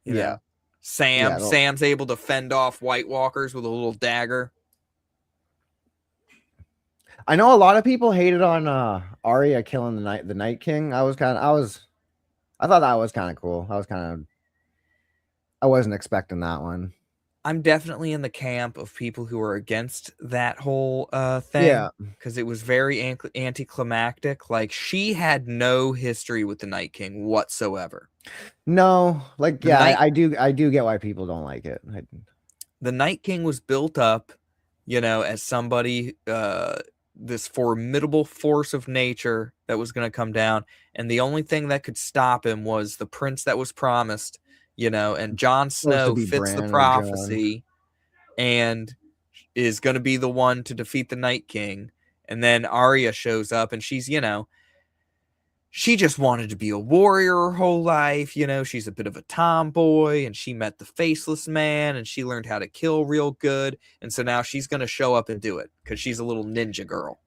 S2: You
S1: Yeah.
S2: know? Sam's able to fend off White Walkers with a little dagger.
S1: I know a lot of people hated on Arya killing the Night King. I thought that was kind of cool. I wasn't expecting that one.
S2: I'm definitely in the camp of people who are against that whole thing.
S1: Yeah.
S2: Because it was very anticlimactic. Like, she had no history with the Night King whatsoever.
S1: No, like
S2: The Night-
S1: I do get why people don't like it.
S2: The Night King was built up, as somebody, this formidable force of nature that was going to come down. And the only thing that could stop him was the prince that was promised, and Jon Snow
S1: be
S2: fits the
S1: Bran or
S2: prophecy and is going to be the one to defeat the Night King. And then Arya shows up, and she's, she just wanted to be a warrior her whole life. She's a bit of a tomboy, and she met the Faceless Man, and she learned how to kill real good. And so now she's going to show up and do it because she's a little ninja girl.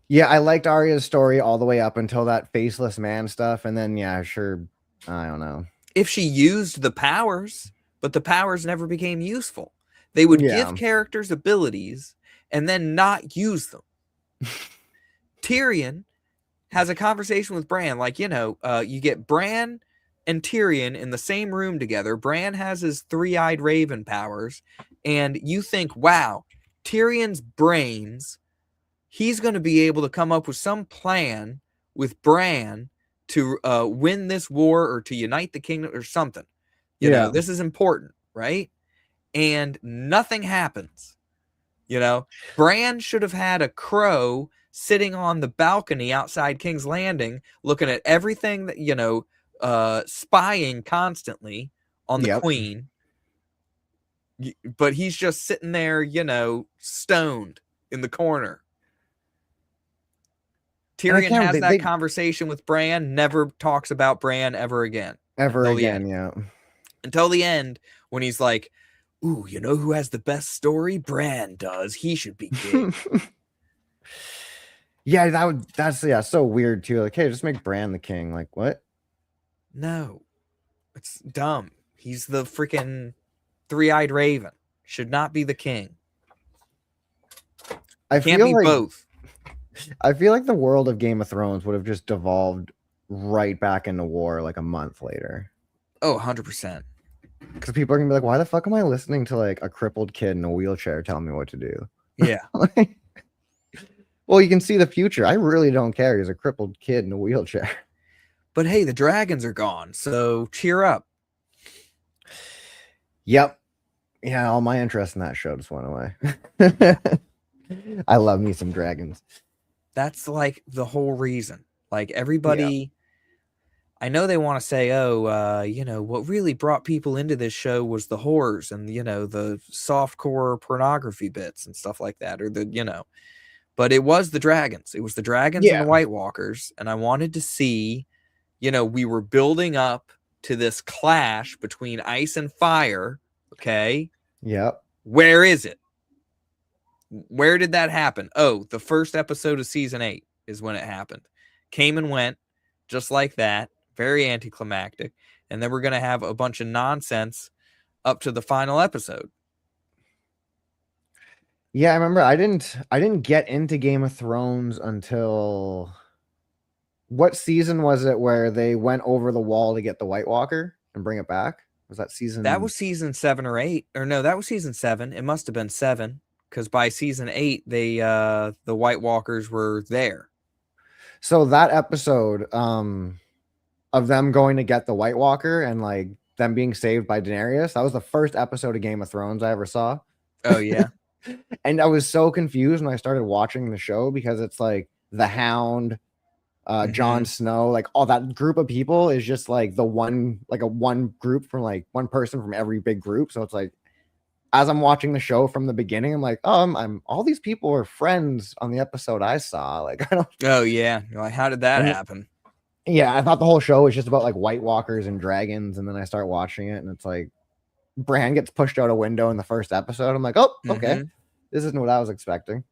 S1: Yeah, I liked Arya's story all the way up until that Faceless Man stuff, and then sure, I don't know.
S2: If she used the powers, but the powers never became useful. They would give characters abilities and then not use them. Tyrion has a conversation with Bran, like, you get Bran and Tyrion in the same room together. Bran has his three-eyed raven powers, and you think, wow, Tyrion's brains, he's going to be able to come up with some plan with Bran to win this war or to unite the kingdom or something. This is important, right? And nothing happens. Bran should have had a crow sitting on the balcony outside King's Landing, looking at everything that, spying constantly on the queen. But he's just sitting there, stoned in the corner. Tyrion has that conversation with Bran, never talks about Bran ever again.
S1: Until
S2: the end, when he's like, ooh, who has the best story? Bran does. He should be king.
S1: That's so weird too. Like, hey, just make Bran the king. Like, what?
S2: No, it's dumb. He's the freaking three-eyed raven. Should not be the king. Can't be both.
S1: I feel like the world of Game of Thrones would have just devolved right back into war like a month later.
S2: Oh, 100%.
S1: Because people are gonna be like, why the fuck am I listening to like a crippled kid in a wheelchair telling me what to do?
S2: Yeah.
S1: Well, you can see the future. I really don't care. He's a crippled kid in a wheelchair.
S2: But hey, the dragons are gone, so cheer up.
S1: Yep. Yeah, all my interest in that show just went away. I love me some dragons.
S2: That's like the whole reason. Like everybody, I know they want to say, what really brought people into this show was the horrors and, the softcore pornography bits and stuff like that. Or but it was the dragons. It was the dragons and the White Walkers. And I wanted to see, we were building up to this clash between ice and fire. Okay.
S1: Yep.
S2: Where is it? Where did that happen? Oh, the first episode of season 8 is when it happened. Came and went just like that. Very anticlimactic. And then we're going to have a bunch of nonsense up to the final episode.
S1: Yeah, I remember I didn't get into Game of Thrones until what season was it where they went over the wall to get the White Walker and bring it back? Was that season?
S2: That was season 7 or 8, or no, that was season 7. It must have been 7 because by season 8, they the White Walkers were there.
S1: So that episode of them going to get the White Walker and like them being saved by Daenerys, that was the first episode of Game of Thrones I ever saw.
S2: Oh yeah,
S1: And I was so confused when I started watching the show because it's like the Hound, Jon Snow, like all that group of people is just like the one, like a one group from like one person from every big group. So it's like, as I'm watching the show from the beginning, I'm like, oh, I'm all these people are friends on the episode I saw. Like, I don't.
S2: oh yeah. You're like, how did that happen?
S1: Yeah, I thought the whole show was just about like White Walkers and dragons, and then I start watching it, and it's like Bran gets pushed out a window in the first episode. I'm like, oh, okay, this isn't what I was expecting.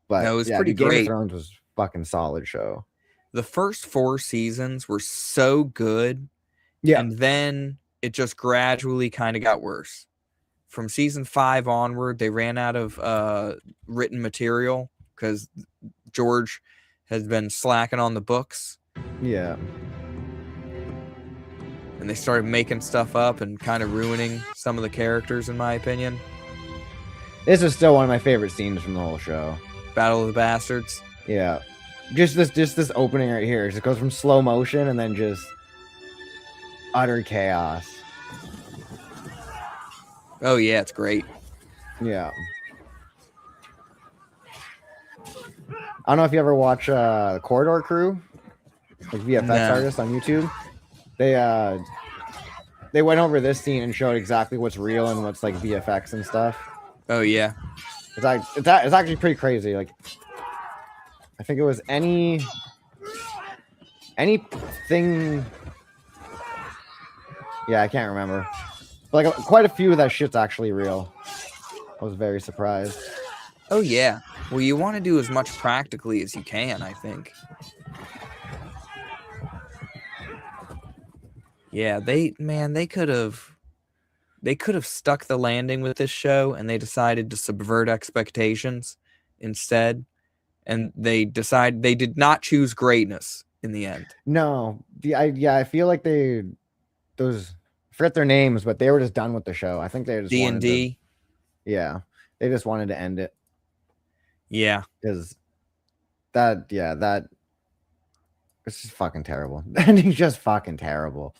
S1: But
S2: No, it was
S1: yeah,
S2: pretty
S1: Game
S2: great.
S1: of Thrones was fucking solid show.
S2: The first 4 seasons were so good,
S1: Yeah,
S2: and then it just gradually kind of got worse. From season 5 onward, they ran out of written material because George has been slacking on the books,
S1: yeah.
S2: and they started making stuff up and kind of ruining some of the characters, in my opinion.
S1: This is still one of my favorite scenes from the whole show.
S2: Battle of the Bastards.
S1: Yeah, just this opening right here. It just goes from slow motion and then just utter chaos.
S2: Oh yeah, it's great.
S1: Yeah. I don't know if you ever watch the Corridor Crew, like VFX
S2: No.
S1: artists on YouTube. They went over this scene and showed exactly what's real and what's like VFX and stuff.
S2: Oh yeah.
S1: It's like it's actually pretty crazy. Like, I think it was anything. Yeah, I can't remember. But like quite a few of that shit's actually real. I was very surprised.
S2: Oh yeah. Well, you want to do as much practically as you can, I think. Yeah, they could have stuck the landing with this show, and they decided to subvert expectations instead, and they did not choose greatness in the end.
S1: No, I feel like I forget their names, but they were just done with the show. I think they just wanted to-
S2: D&D.
S1: Yeah, they just wanted to end it
S2: Yeah.
S1: because that it's just fucking terrible. The ending's just fucking terrible.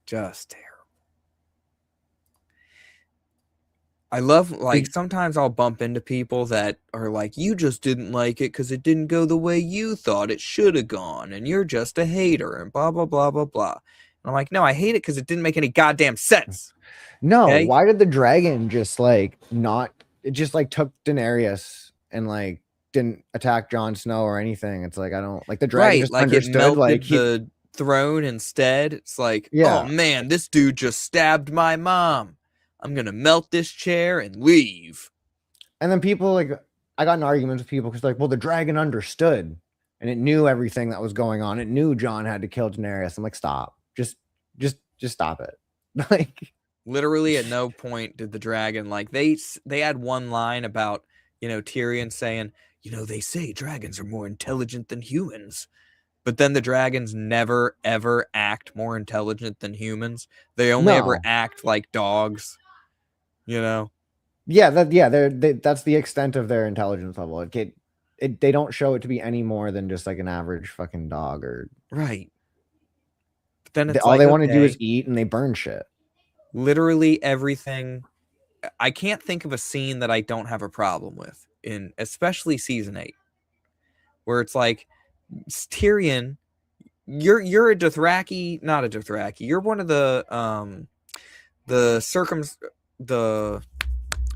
S2: Just terrible. I love, like, sometimes I'll bump into people that are like, you just didn't like it because it didn't go the way you thought it should have gone, and you're just a hater, and blah, blah, blah, blah, blah. And I'm like, no, I hate it because it didn't make any goddamn sense.
S1: No,
S2: Okay.
S1: why did the dragon just like not? It just like took Daenerys and like didn't attack Jon Snow or anything. It's like I don't like the dragon
S2: Right,
S1: just
S2: like it
S1: understood
S2: melted
S1: like
S2: the throne instead. It's like,
S1: Yeah.
S2: oh man, this dude just stabbed my mom. I'm gonna melt this chair and leave.
S1: and then people like I got in arguments with people because like, well, the dragon understood and it knew everything that was going on. It knew Jon had to kill Daenerys. I'm like, stop, just stop it. Like,
S2: Literally at no point did the dragon, like, they had one line about, Tyrion saying, they say dragons are more intelligent than humans, but then the dragons never ever act more intelligent than humans. They only ever
S1: No.
S2: act like dogs.
S1: yeah, that's the extent of their intelligence level. They don't show it to be any more than just like an average fucking dog or
S2: Right. But then it's
S1: all they
S2: like,
S1: want to do
S2: okay,
S1: is eat and they burn shit.
S2: literally everything. I can't think of a scene that I don't have a problem with in especially season 8, where it's like, Tyrion, you're a Dothraki, not a Dothraki. You're one of the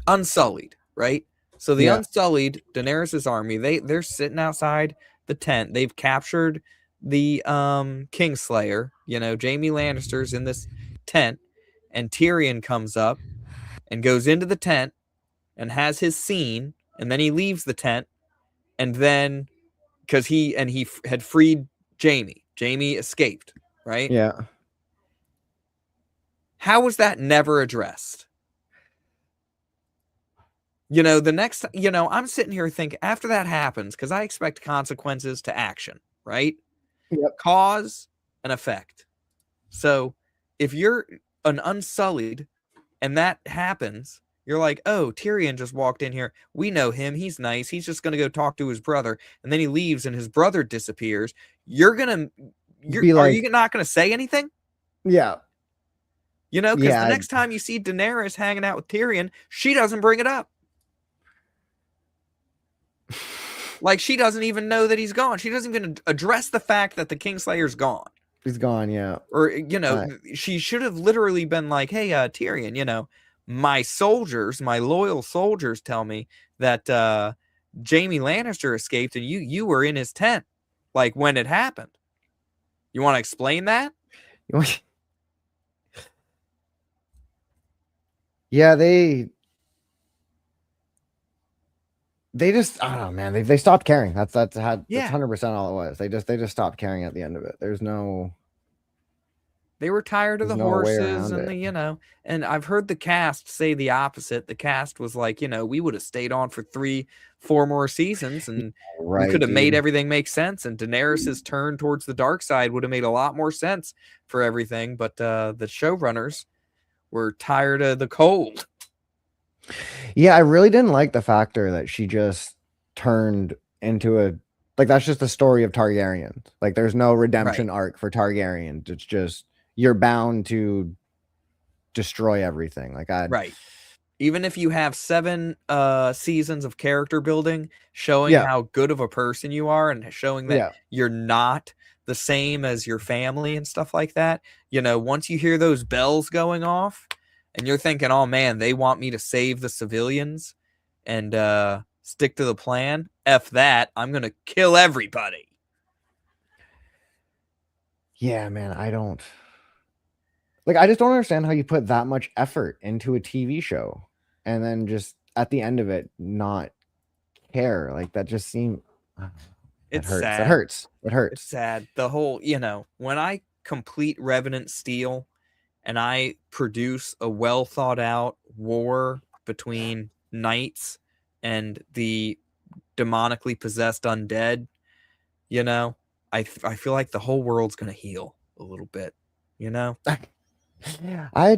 S2: Unsullied, right? So the
S1: Yeah.
S2: Unsullied, Daenerys' army, they're sitting outside the tent. They've captured the Kingslayer. Jaime Lannister's in this tent, and Tyrion comes up and goes into the tent and has his scene, and then he leaves the tent, and then because he had freed Jaime. Jaime escaped, right?
S1: Yeah.
S2: How was that never addressed? The next, I'm sitting here thinking after that happens, because I expect consequences to action, right?
S1: Yep.
S2: cause and effect. So if you're an Unsullied and that happens, you're like, oh, Tyrion just walked in here. We know him. He's nice. He's just going to go talk to his brother. And then he leaves and his brother disappears. Are you not going to say anything?
S1: Yeah.
S2: You know, because
S1: Yeah,
S2: the next time you see Daenerys hanging out with Tyrion, she doesn't bring it up. Like, she doesn't even know that he's gone. She doesn't even address the fact that the Kingslayer's gone.
S1: He's gone, yeah.
S2: Or, you know, she should have literally been like, hey, Tyrion, you know, my loyal soldiers tell me that Jaime Lannister escaped and you were in his tent, like, when it happened. You want to explain that?
S1: Yeah, they just, I don't know, man. They stopped caring. That's 100% all it was. They just stopped caring at the end of it.
S2: They were tired of the
S1: There's no way
S2: horses
S1: around
S2: and
S1: it.
S2: you know, and I've heard the cast say the opposite. The cast was like, you know, we would have stayed on for 3-4 more seasons and we could have made everything make sense. And Daenerys's turn towards the dark side would have made a lot more sense for everything. But the showrunners were tired of the cold.
S1: Yeah, I really didn't like the factor that she just turned into that's just the story of Targaryens. Like, there's no redemption arc for Targaryens. It's just, you're bound to destroy everything.
S2: Right. Even if you have 7 seasons of character building showing how good of a person you are and showing that you're not the same as your family and stuff like that, you know, once you hear those bells going off and you're thinking, oh man, they want me to save the civilians and stick to the plan, F that, I'm going to kill everybody.
S1: Yeah, man, I just don't understand how you put that much effort into a TV show and then just at the end of it not care. Like, that just seemed
S2: It
S1: hurts.
S2: sad.
S1: It hurts.
S2: It's sad. The whole, you know, when I complete Revenant Steel and I produce a well thought out war between knights and the demonically possessed undead, you know, I feel like the whole world's going to heal a little bit, you know?
S1: I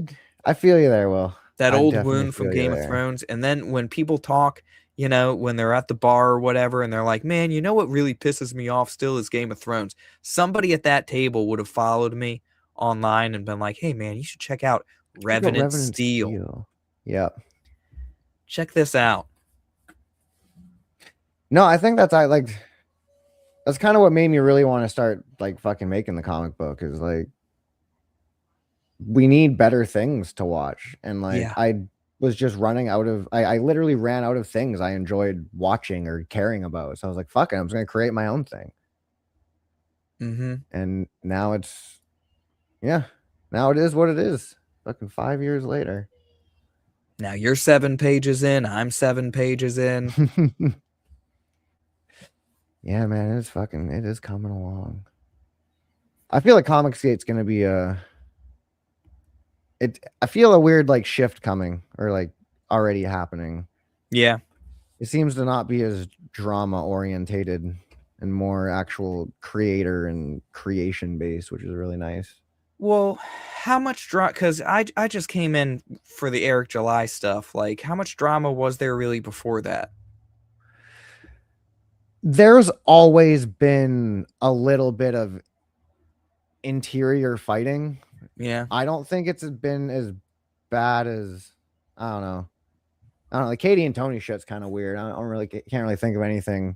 S1: feel you there, Will.
S2: That
S1: I
S2: old
S1: definitely
S2: wound from
S1: feel you
S2: Game of
S1: there.
S2: Thrones. And then when people talk, you know, when they're at the bar or whatever, and they're like, man, you know what really pisses me off still is Game of Thrones. Somebody at that table would have followed me online and been like, hey, man, you should check out Revenant Steel.
S1: Yep.
S2: Check this out.
S1: No, I think that's kind of what made me really want to start like fucking making the comic book, is like, we need better things to watch. And like, I was just running out of, I literally ran out of things I enjoyed watching or caring about. So I was like, fuck it, I'm just going to create my own thing. And now it is what it is. Fucking 5 years later.
S2: Now you're 7 pages in, I'm 7 pages in.
S1: Yeah, man, it is coming along. I feel like Comicsgate's going to be I feel a weird like shift coming, or like already happening.
S2: Yeah.
S1: It seems to not be as drama orientated and more actual creator and creation based, which is really nice.
S2: Well, how much drama? Because I just came in for the Eric July stuff. Like, how much drama was there really before that?
S1: There's always been a little bit of interior fighting.
S2: Yeah.
S1: I don't think it's been as bad as, I don't know. Like Katie and Tony shit's kind of weird. I can't really think of anything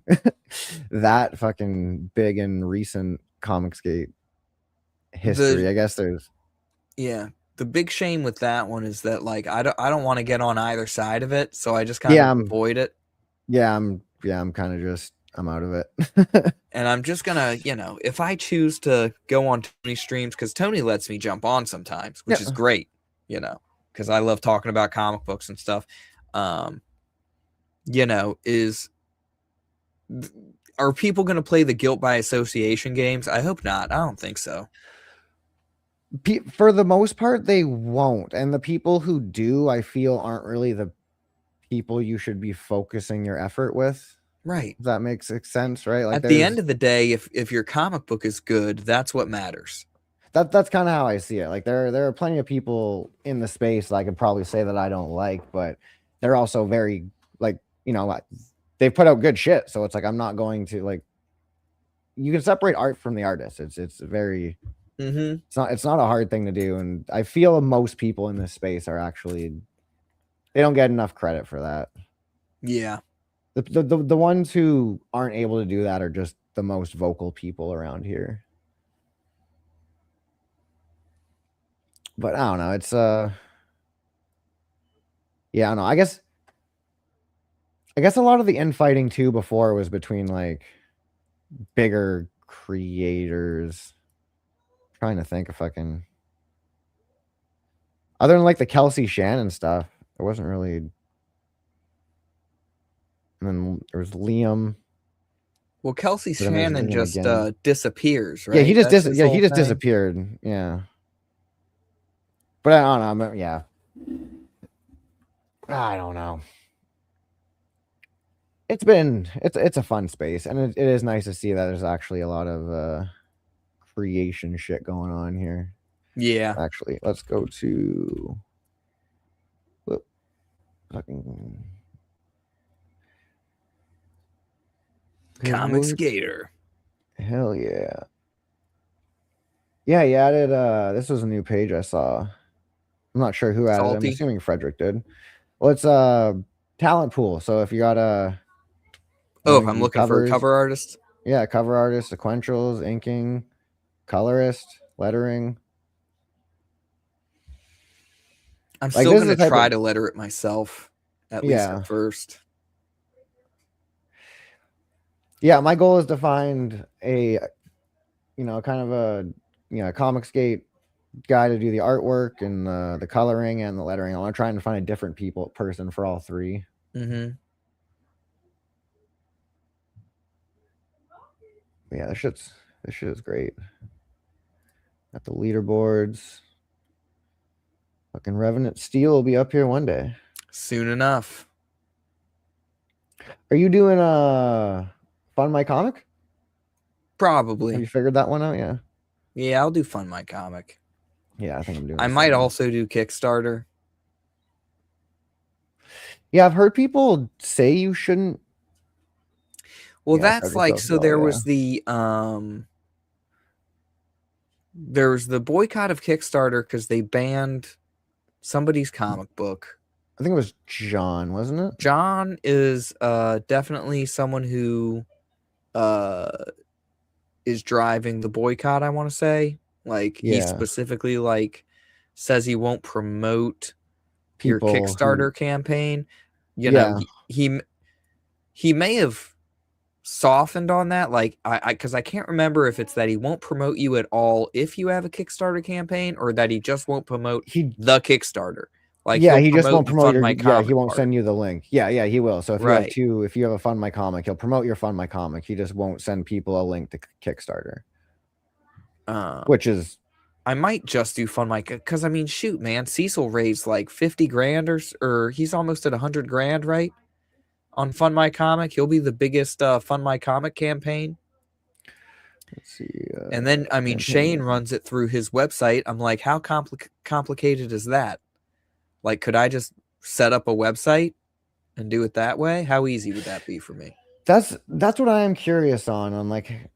S1: that fucking big in recent Comicsgate history. I guess there's.
S2: Yeah. The big shame with that one is that like I don't want to get on either side of it, so I just kind of avoid it.
S1: I'm kind of just, I'm out of it.
S2: And I'm just gonna, you know, if I choose to go on Tony's streams, because Tony lets me jump on sometimes, which is great, you know, because I love talking about comic books and stuff. You know, are people going to play the guilt by association games? I hope not. I don't think so.
S1: For the most part, they won't. And the people who do, I feel, aren't really the people you should be focusing your effort with.
S2: Right.
S1: If that makes sense, right? Like
S2: At the end of the day, if your comic book is good, that's what matters.
S1: that's kind of how I see it. Like there are plenty of people in the space that I could probably say that I don't like, but they're also very like, like they put out good shit. So it's like I'm not going to like you can separate art from the artist. It's very it's not a hard thing to do. And I feel most people in this space are actually they don't get enough credit for that.
S2: Yeah.
S1: The ones who aren't able to do that are just the most vocal people around here. But I don't know. It's yeah, I don't know. I guess a lot of the infighting too before was between like bigger creators. I'm trying to think if I can other than like the Kelsey Shannon stuff, there wasn't really. And then there was Liam.
S2: Well, Kelsey
S1: But then there's
S2: Shannon
S1: Liam
S2: just
S1: again.
S2: disappears, right?
S1: Yeah, he just
S2: That's his whole thing?
S1: disappeared. Yeah. But I don't know. Yeah. I don't know. It's a fun space, and it is nice to see that there's actually a lot of creation shit going on here.
S2: Yeah.
S1: Actually, let's go to fucking
S2: Comic Skater.
S1: Hell yeah. Yeah, he added this was a new page I saw. I'm not sure who added it. I'm
S2: Salty?
S1: assuming Frederick did. Well, it's talent pool. So if you got
S2: Oh, if I'm looking for a cover artist?
S1: Yeah, cover artist, sequentials, inking, colorist, lettering.
S2: I'm
S1: Like,
S2: still
S1: this is
S2: going
S1: the
S2: to
S1: type
S2: try
S1: of-
S2: to letter it myself, at least
S1: Yeah.
S2: at first.
S1: Yeah, my goal is to find a, kind of a, Comicsgate guy to do the artwork and the coloring and the lettering. I want to try and find a different person for all three.
S2: Mm-hmm.
S1: Yeah, this shit is great. Got the leaderboards. Fucking Revenant Steel will be up here one day.
S2: Soon enough.
S1: Are you doing Fund My Comic?
S2: Probably.
S1: Have you figured that one out? Yeah.
S2: Yeah, I'll do Fund My Comic.
S1: Yeah, I think I'm doing.
S2: I might also do Kickstarter.
S1: Yeah, I've heard people say you shouldn't.
S2: Well,
S1: Yeah,
S2: that's
S1: start
S2: like,
S1: yourself
S2: so
S1: low,
S2: there
S1: yeah.
S2: was the boycott of Kickstarter because they banned somebody's comic book.
S1: I think it was John, wasn't it?
S2: John is definitely someone who is driving the boycott, I want to say. Like, he
S1: Yeah.
S2: specifically like says he won't promote your
S1: People
S2: Kickstarter campaign. You know, he may have softened on that, like because I can't remember if it's that he won't promote you at all if you have a Kickstarter campaign, or that he just won't promote the Kickstarter. Like,
S1: yeah,
S2: he'll
S1: he just won't
S2: the
S1: promote
S2: Fund
S1: your.
S2: My
S1: Yeah,
S2: Comic
S1: he won't
S2: part.
S1: send you the link. Yeah, he will. So if
S2: Right.
S1: if you have a Fund My Comic, he'll promote your Fund My Comic. He just won't send people a link to Kickstarter, which is.
S2: I might just do Fund My, because I mean, shoot, man, Cecil raised like 50 grand or he's almost at 100 grand, right? On Fund My Comic, he'll be the biggest Fund My Comic campaign.
S1: Let's see.
S2: And then, I mean, Shane runs it through his website. I'm like, how complicated is that? Like, could I just set up a website and do it that way? How easy would that be for me?
S1: That's what I am curious on. Like,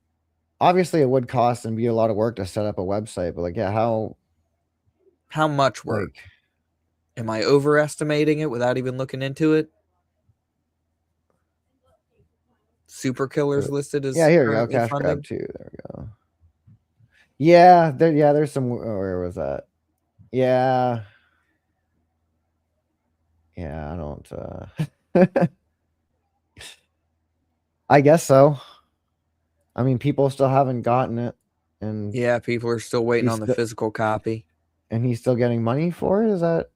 S1: obviously it would cost and be a lot of work to set up a website, but like, yeah,
S2: how much work? Am I overestimating it without even looking into it? Super Killers listed as
S1: here we go.
S2: currently
S1: Cash
S2: funding.
S1: Grab 2. There we go. Yeah, there's some. Where was that? Yeah. Yeah, I don't. I guess so. I mean, people still haven't gotten it, and
S2: yeah, people are still waiting on the physical copy.
S1: And he's still getting money for it. Is that?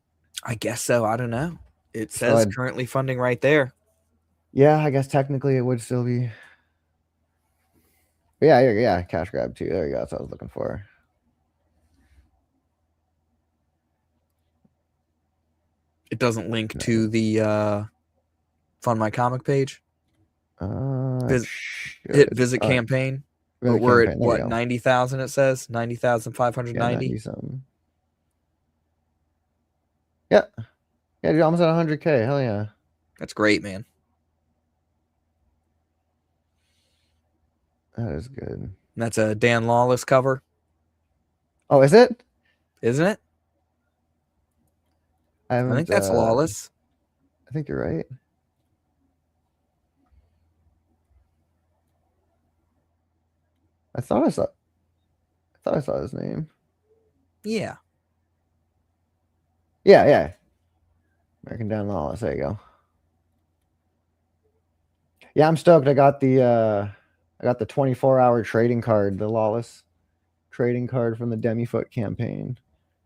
S2: I guess so. I don't know. It says currently funding right there.
S1: Yeah, I guess technically it would still be. But yeah, Cash Grab 2. There you go. That's what I was looking for.
S2: It doesn't link to the Fund My Comic page. Vis-
S1: should.
S2: Hit visit
S1: All right,
S2: campaign.
S1: visit
S2: But we're at
S1: campaign, there we
S2: what,
S1: go.
S2: 90,000 it says?
S1: Yeah,
S2: 90,590?
S1: 90 something. Yeah. Yeah, dude, almost at 100K. Hell yeah.
S2: That's great, man.
S1: That is good.
S2: And that's a Dan Lawless cover,
S1: Oh, is it?
S2: isn't it? I think
S1: haven't,
S2: that's Lawless.
S1: I think you're right. I thought I saw his name.
S2: Yeah.
S1: Yeah. American Dan Lawless. There you go. Yeah, I'm stoked. I got the 24-hour trading card, the Lawless trading card from the Demifoot campaign.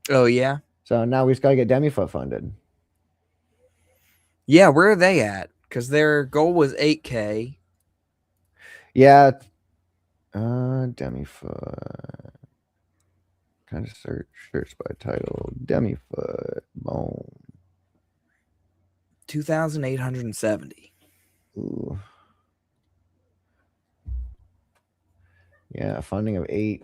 S2: Oh, yeah?
S1: So now we just gotta get Demifoot funded.
S2: Yeah, where are they at? Because their goal was 8K.
S1: Yeah. Demifoot. Kind of search by title. Demifoot. Boom.
S2: 2,870.
S1: Ooh. Yeah, funding of 8.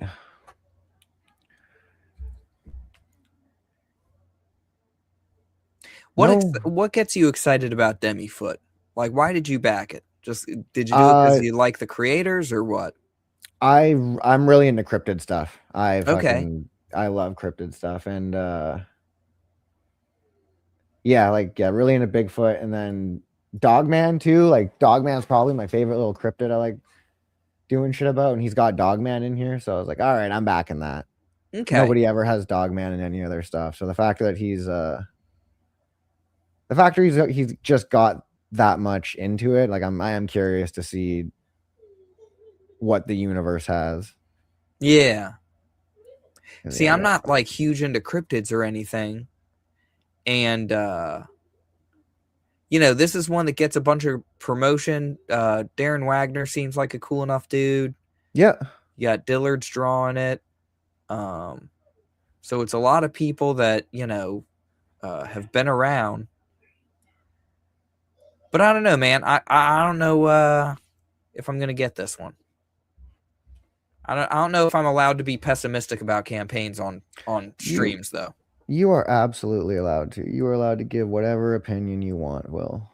S2: What gets you excited about Demifoot? Like, why did you back it? Just did you do it because you like the creators or what?
S1: I'm really into cryptid stuff. I
S2: Okay.
S1: love cryptid stuff, and really into Bigfoot, and then Dogman too. Like Dogman's probably my favorite little cryptid I like doing shit about, and he's got Dogman in here, so I was like, all right, I'm backing that.
S2: Okay.
S1: Nobody ever has Dogman in any of their stuff, so the fact that he's just got that much into it, like I am curious to see what the universe has.
S2: Yeah. See,
S1: Yeah,
S2: I'm not like huge into cryptids or anything. And this is one that gets a bunch of promotion. Darren Wagner seems like a cool enough dude.
S1: Yeah.
S2: You got Dillard's drawing it. So it's a lot of people that, have been around. But I don't know, man. I don't know if I'm gonna get this one. I don't know if I'm allowed to be pessimistic about campaigns on streams, though.
S1: You are absolutely allowed to. You are allowed to give whatever opinion you want, Will.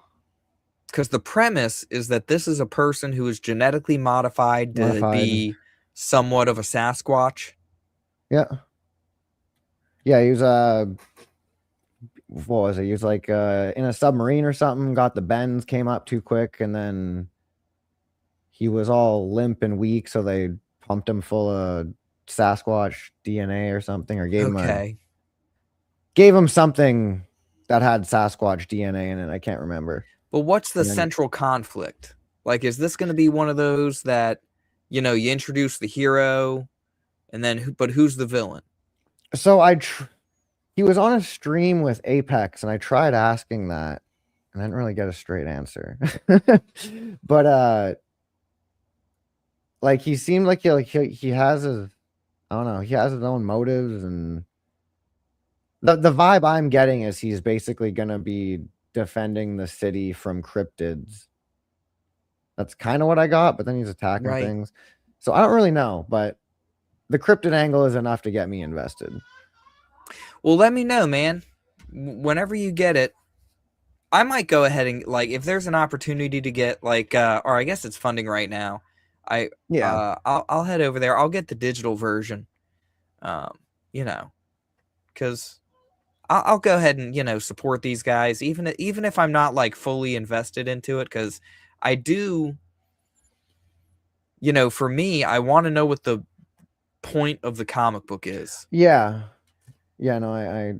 S2: Because the premise is that this is a person who is genetically modified to be somewhat of a Sasquatch.
S1: Yeah. Yeah, he was what was it? He was like in a submarine or something, got the bends, came up too quick, and then he was all limp and weak, so they pumped him full of Sasquatch DNA or something, or gave him something that had Sasquatch DNA in it. I can't remember.
S2: But what's the central conflict? Like, is this going to be one of those that, you introduce the hero, and then but who's the villain?
S1: So he was on a stream with Apex, and I tried asking that, and I didn't really get a straight answer. But like he seemed like he has his, I don't know, he has his own motives, and the vibe I'm getting is he's basically gonna be defending the city from cryptids. That's kind of what I got, but then he's attacking things. So I don't really know, but the cryptid angle is enough to get me invested.
S2: Well, let me know, man. Whenever you get it, I might go ahead and, like, if there's an opportunity to get, like, or I guess it's funding right now. I'll head over there. I'll get the digital version, because I'll go ahead and, support these guys, even if I'm not like fully invested into it, because I do, for me, I want to know what the point of the comic book is.
S1: Yeah. No, I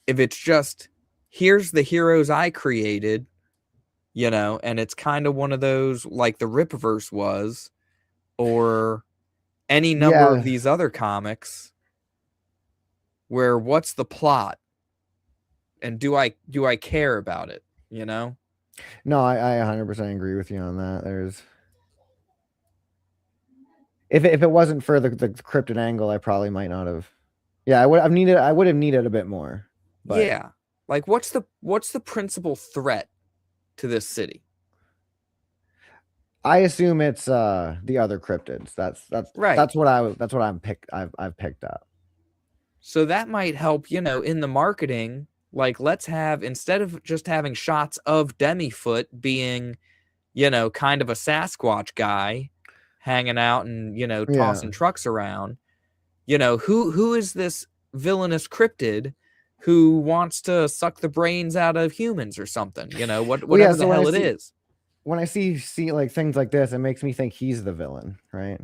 S2: if it's just here's the heroes I created, and it's kind of one of those like the Rippaverse was, or any number of these other comics, where what's the plot, and do I care about it? No,
S1: I 100% agree with you on that. There's if it wasn't for the cryptid angle, I probably might not have. Yeah, I would have needed a bit more. But
S2: yeah, like what's the principal threat to this city?
S1: I assume it's the other cryptids.
S2: Right.
S1: That's what I've picked up.
S2: So that might help, in the marketing. Like, let's have, instead of just having shots of Demifoot being, kind of a Sasquatch guy hanging out and, tossing trucks around, who is this villainous cryptid who wants to suck the brains out of humans or something, whatever the hell it is.
S1: When I see like things like this, it makes me think he's the villain, right?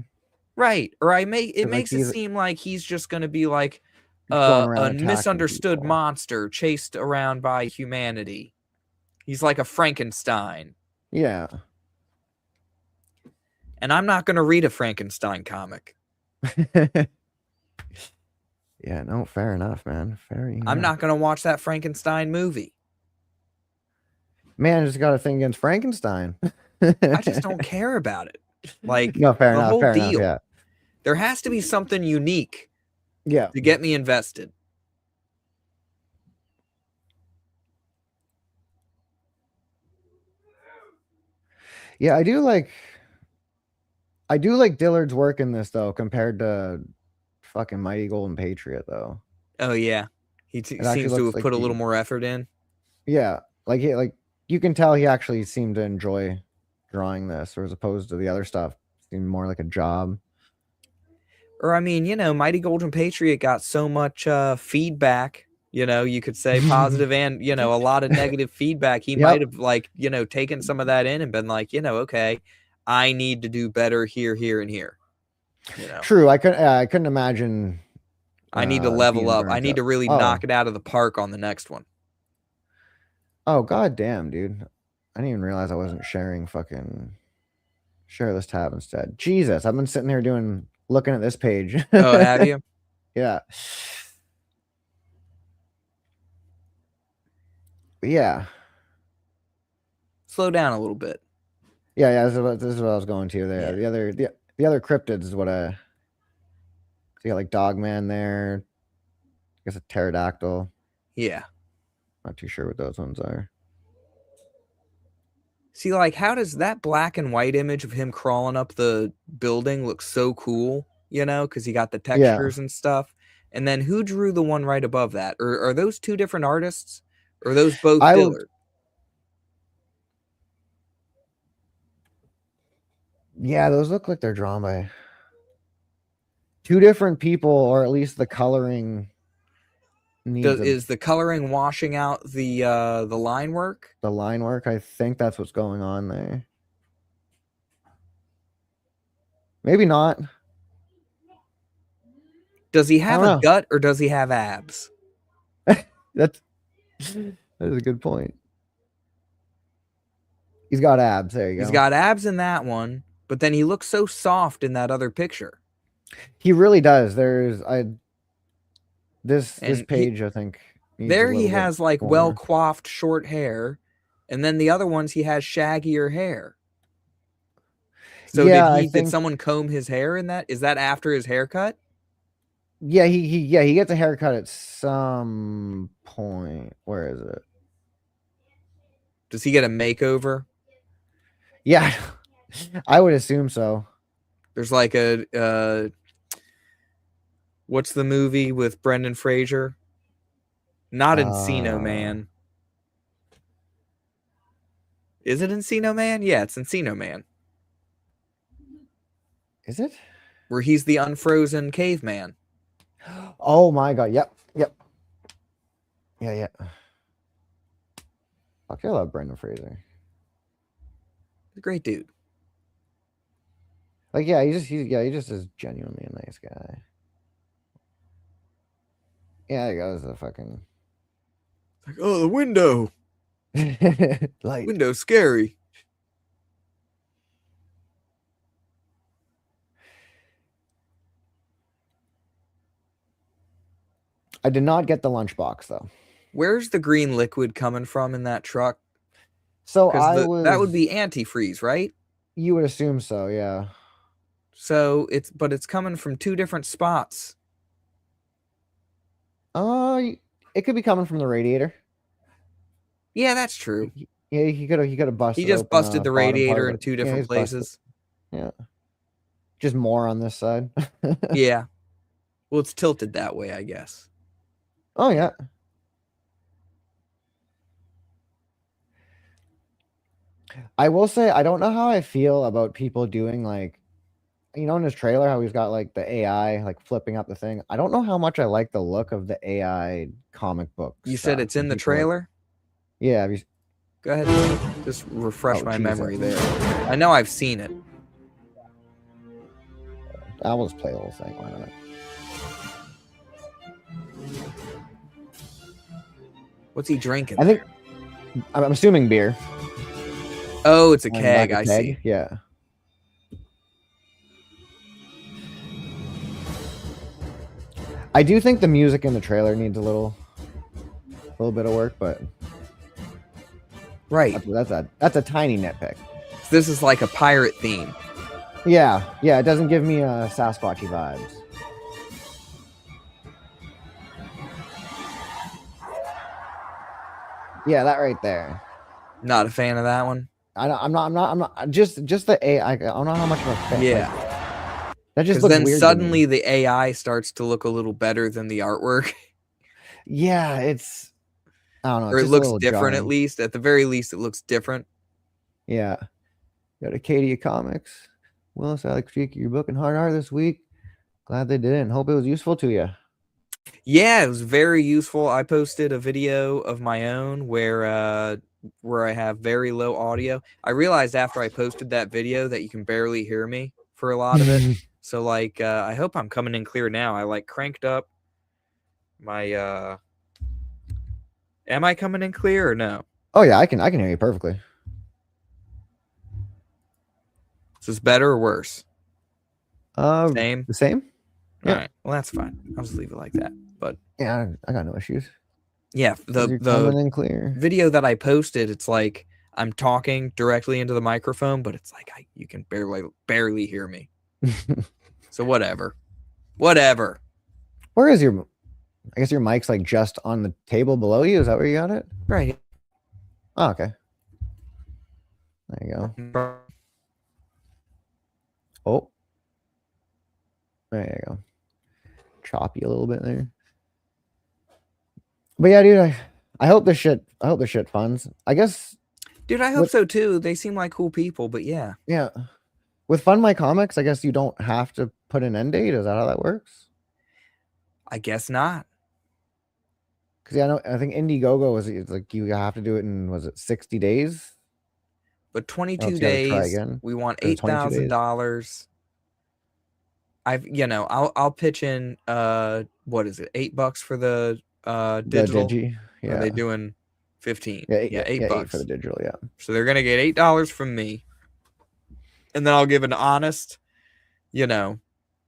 S2: Right. Or it makes it seem like he's just going to be like a misunderstood monster chased around by humanity. He's like a Frankenstein.
S1: Yeah.
S2: And I'm not going to read a Frankenstein comic.
S1: Yeah, no, fair enough, man. Fair enough.
S2: I'm not going to watch that Frankenstein movie.
S1: Man, I just got a thing against Frankenstein.
S2: I just don't care about it. Like,
S1: no, fair
S2: the
S1: enough.
S2: whole
S1: Fair
S2: deal.
S1: enough, yeah.
S2: There has to be something unique.
S1: Yeah.
S2: To get me invested.
S1: Yeah, I do like Dillard's work in this though, compared to fucking Mighty Golden Patriot though.
S2: Oh yeah, he seems to have put a little more effort in.
S1: Yeah, like you can tell he actually seemed to enjoy drawing this, or as opposed to the other stuff, seemed more like a job.
S2: Or I mean, Mighty Golden Patriot got so much feedback. You could say positive and a lot of negative feedback. He might have taken some of that in and been like, okay, I need to do better here, here, and here.
S1: True. I couldn't imagine.
S2: I need to level up. I need to really knock it out of the park on the next one.
S1: Oh, god damn, dude. I didn't even realize I wasn't sharing share this tab instead. Jesus, I've been sitting here looking at this page.
S2: Oh, have you?
S1: Yeah. Yeah.
S2: Slow down a little bit.
S1: Yeah, this is what I was going to there. Yeah. The other cryptids is what so you got like Dogman there. I guess a pterodactyl.
S2: Yeah.
S1: Not too sure what those ones are.
S2: See, like, how does that black and white image of him crawling up the building look so cool, because he got the textures and stuff. And then who drew the one right above that? Or are those two different artists? Or are those both Dillard?
S1: Yeah, those look like they're drawn by two different people, or at least the coloring.
S2: Is the coloring washing out the line work?
S1: The line work, I think that's what's going on there. Maybe not.
S2: Does he have a gut or does he have abs?
S1: That is a good point. He's got abs. There you go.
S2: He's got abs in that one, but then he looks so soft in that other picture.
S1: He really does. This page, I think.
S2: There he has like well coiffed short hair, and then the other ones he has shaggier hair. So
S1: yeah,
S2: did someone comb his hair in that? Is that after his haircut?
S1: Yeah, he gets a haircut at some point. Where is it?
S2: Does he get a makeover?
S1: Yeah, I would assume so.
S2: There's like what's the movie with Brendan Fraser? Not Encino Man. Is it Encino Man? Yeah, it's Encino Man.
S1: Is it?
S2: Where he's the unfrozen caveman.
S1: Oh my god. Yep. Yeah. Okay, I love Brendan Fraser.
S2: He's a great dude.
S1: Like, yeah, he just is genuinely a nice guy. Yeah, there goes the fucking
S2: like, oh, the window.
S1: Light.
S2: Window's scary.
S1: I did not get the lunchbox though.
S2: Where's the green liquid coming from in that truck?
S1: So
S2: that would be antifreeze, right?
S1: You would assume so, yeah.
S2: So it's coming from two different spots.
S1: It could be coming from the radiator.
S2: Yeah, that's true.
S1: Yeah, he could have busted.
S2: He just
S1: open,
S2: busted the
S1: bottom part
S2: radiator
S1: of
S2: in
S1: it.
S2: two
S1: Yeah,
S2: different
S1: he's busted.
S2: places.
S1: Yeah, just more on this side.
S2: Yeah. Well, it's tilted that way, I guess.
S1: Oh yeah. I will say I don't know how I feel about people doing like, you know, in his trailer how he's got like the AI like flipping up the thing. I don't know how much I like the look of the AI comic book.
S2: You said it's in the trailer?
S1: Yeah. Have you,
S2: Go ahead. Just refresh
S1: Oh,
S2: my
S1: Jesus.
S2: memory there. I know I've seen it.
S1: I'll just play the whole thing. Why not?
S2: What's he drinking?
S1: I think I'm assuming beer.
S2: Oh, it's a
S1: Like
S2: keg.
S1: a
S2: I
S1: keg.
S2: see.
S1: Yeah. I do think the music in the trailer needs a little bit of work, but
S2: Right.
S1: that's a tiny nitpick.
S2: This is like a pirate theme.
S1: Yeah, it doesn't give me Sasquatchy vibes. Yeah, that right there.
S2: Not a fan of that one.
S1: I'm not. Just the AI. I don't know how much of a fan.
S2: Yeah.
S1: Like, that just
S2: Because
S1: looks
S2: then
S1: weird to
S2: suddenly
S1: me.
S2: the AI starts to look a little better than the artwork.
S1: Yeah, it's. I don't know.
S2: Or
S1: It's
S2: it
S1: just a
S2: looks
S1: little
S2: different at
S1: jarring.
S2: least. At the very least, it looks different.
S1: Yeah. Got Acadia Comics. Willis, I like critique your book and hard art this week. Glad they did it and hope it was useful to you.
S2: Yeah, it was very useful. I posted a video of my own where I have very low audio. I realized after I posted that video that you can barely hear me for a lot of it. So like I hope I'm coming in clear now. I like cranked up my am I coming in clear or no?
S1: Oh yeah, I can hear you perfectly.
S2: Is this better or worse? Same.
S1: The same?
S2: All
S1: Yeah.
S2: right. Well, that's fine. I'll just leave it like that. But
S1: Yeah, I got no issues.
S2: yeah,
S1: You're
S2: the
S1: coming in clear.
S2: video that I posted, it's like I'm talking directly into the microphone, but it's like you can barely hear me. So whatever.
S1: Where is your? I guess your mic's like just on the table below you. Is that where you got it?
S2: Right.
S1: Oh, okay. There you go. Oh. There you go. Choppy a little bit there. But yeah, dude, I hope this shit funds. I guess.
S2: Dude, I hope so too. They seem like cool people, but yeah.
S1: Yeah. With Fund My Comics, I guess you don't have to put an end date. Is that how that works?
S2: I guess not.
S1: Because yeah, I think Indiegogo was like you have to do it in, was it 60 days?
S2: But 22
S1: you gotta try
S2: days.
S1: again.
S2: We want
S1: Or 22 days.
S2: $8,000. I'll pitch in what is it? $8 for the digital.
S1: The Digi.
S2: Or
S1: Yeah.
S2: are they doing 15?
S1: Yeah,
S2: $8.
S1: $8 for the digital, yeah.
S2: So they're gonna get $8 from me. And then I'll give an honest,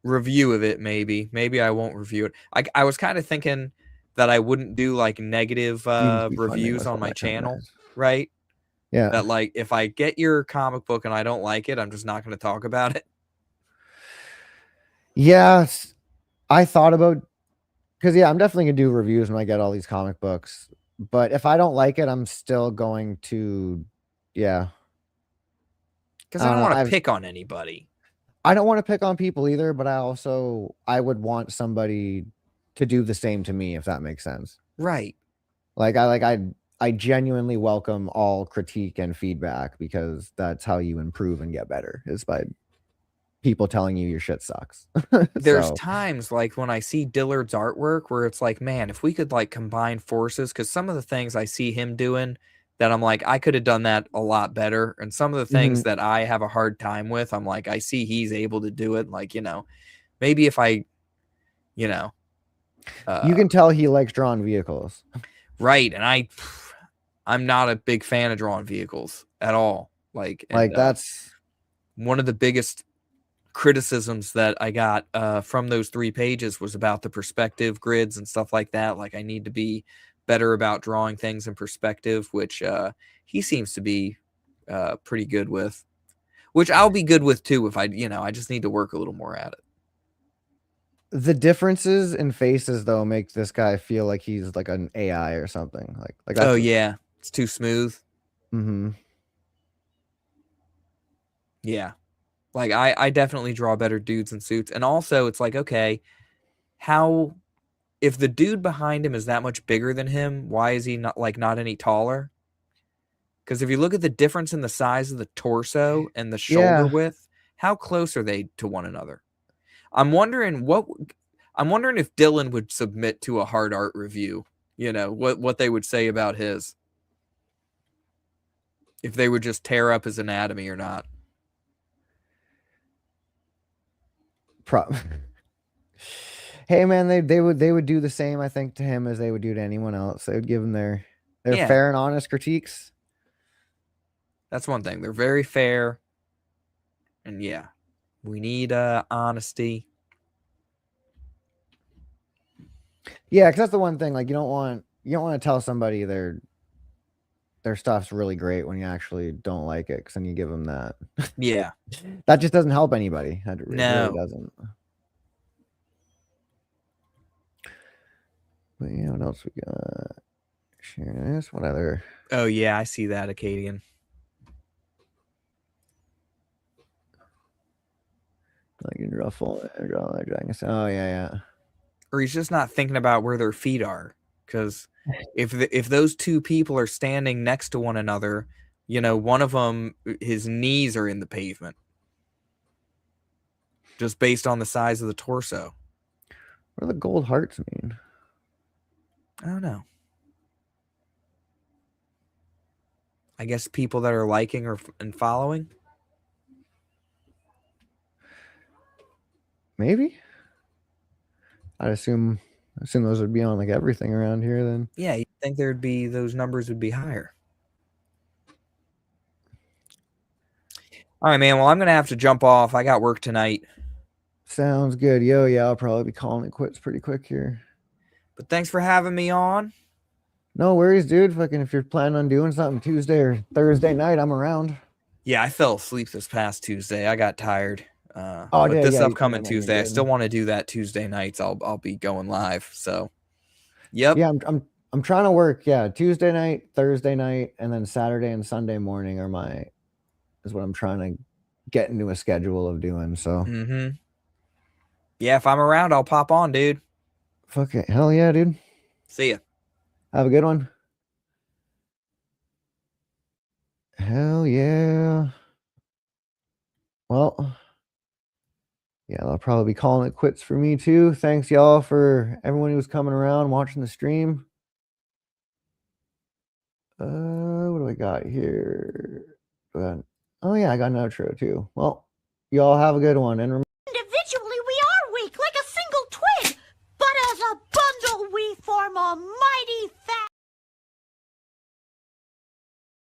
S2: review of it, maybe. Maybe I won't review it. I was kind of thinking that I wouldn't do like negative reviews on my channel, right?
S1: Yeah.
S2: That like if I get your comic book and I don't like it, I'm just not going to talk about it.
S1: Yeah, I thought about, because yeah, I'm definitely gonna do reviews when I get all these comic books. But if I don't like it, I'm still going to, yeah.
S2: Because I don't want to pick on anybody.
S1: I don't want to pick on people either, but I would want somebody to do the same to me, if that makes sense.
S2: Right.
S1: I genuinely welcome all critique and feedback, because that's how you improve and get better, is by people telling you your shit sucks.
S2: There's times like when I see Dillard's artwork where it's like, man, if we could like combine forces, because some of the things I see him doing that I'm like, I could have done that a lot better. And some of the things that I have a hard time with, I'm like, I see he's able to do it. Like, maybe if I,
S1: you can tell he likes drawn vehicles.
S2: Right. And I'm not a big fan of drawn vehicles at all. That's one of the biggest criticisms that I got from those 3 pages was about the perspective grids and stuff like that. Like I need to be better about drawing things in perspective, which he seems to be pretty good with, which I'll be good with too if I just need to work a little more at it.
S1: The differences in faces though make this guy feel like he's like an AI or something. Like
S2: oh yeah, it's too smooth.
S1: Mm-hmm.
S2: Yeah. Like I definitely draw better dudes in suits. And also it's like, okay, how if the dude behind him is that much bigger than him, why is he not any taller? Because if you look at the difference in the size of the torso and the shoulder
S1: Yeah.
S2: width, how close are they to one another? I'm wondering if Dylan would submit to a hard art review, what they would say about his. If they would just tear up his anatomy or not.
S1: Hey man, they would do the same, I think, to him as they would do to anyone else. They would give him their
S2: Yeah.
S1: fair and honest critiques.
S2: That's one thing. They're very fair. And yeah, we need honesty.
S1: Yeah, because that's the one thing. Like, you don't want to tell somebody their stuff's really great when you actually don't like it, because then you give them that.
S2: Yeah.
S1: That just doesn't help anybody. That
S2: No.
S1: really doesn't. But yeah, what else we got? Sharing this. What other?
S2: Oh yeah, I see that, Acadian.
S1: Like in Ruffle, oh yeah.
S2: Or he's just not thinking about where their feet are. Because if those two people are standing next to one another, one of them, his knees are in the pavement. Just based on the size of the torso.
S1: What do the gold hearts mean?
S2: I don't know. I guess people that are liking and following.
S1: Maybe. I'd assume those would be on like everything around here then.
S2: Yeah, you'd think those numbers would be higher. All right, man. Well, I'm going to have to jump off. I got work tonight.
S1: Sounds good. Yeah, I'll probably be calling it quits pretty quick here.
S2: But thanks for having me on.
S1: No worries, dude. Fucking if you're planning on doing something Tuesday or Thursday night, I'm around.
S2: Yeah, I fell asleep this past Tuesday. I got tired.
S1: But
S2: this
S1: yeah,
S2: upcoming Tuesday, I still want to do that Tuesday nights. I'll be going live. So, yep.
S1: Yeah, I'm trying to work. Yeah, Tuesday night, Thursday night, and then Saturday and Sunday morning is what I'm trying to get into a schedule of doing. So,
S2: yeah, if I'm around, I'll pop on, dude.
S1: Fuck it, hell yeah, dude.
S2: See ya.
S1: Have a good one. Hell yeah. Well. Yeah, I'll probably be calling it quits for me too. Thanks, y'all, for everyone who was coming around watching the stream. What do I got here? Oh yeah, I got an outro too. Well, y'all have a good one. And
S8: individually, we are weak, like a single twig, but as a bundle, we form a mighty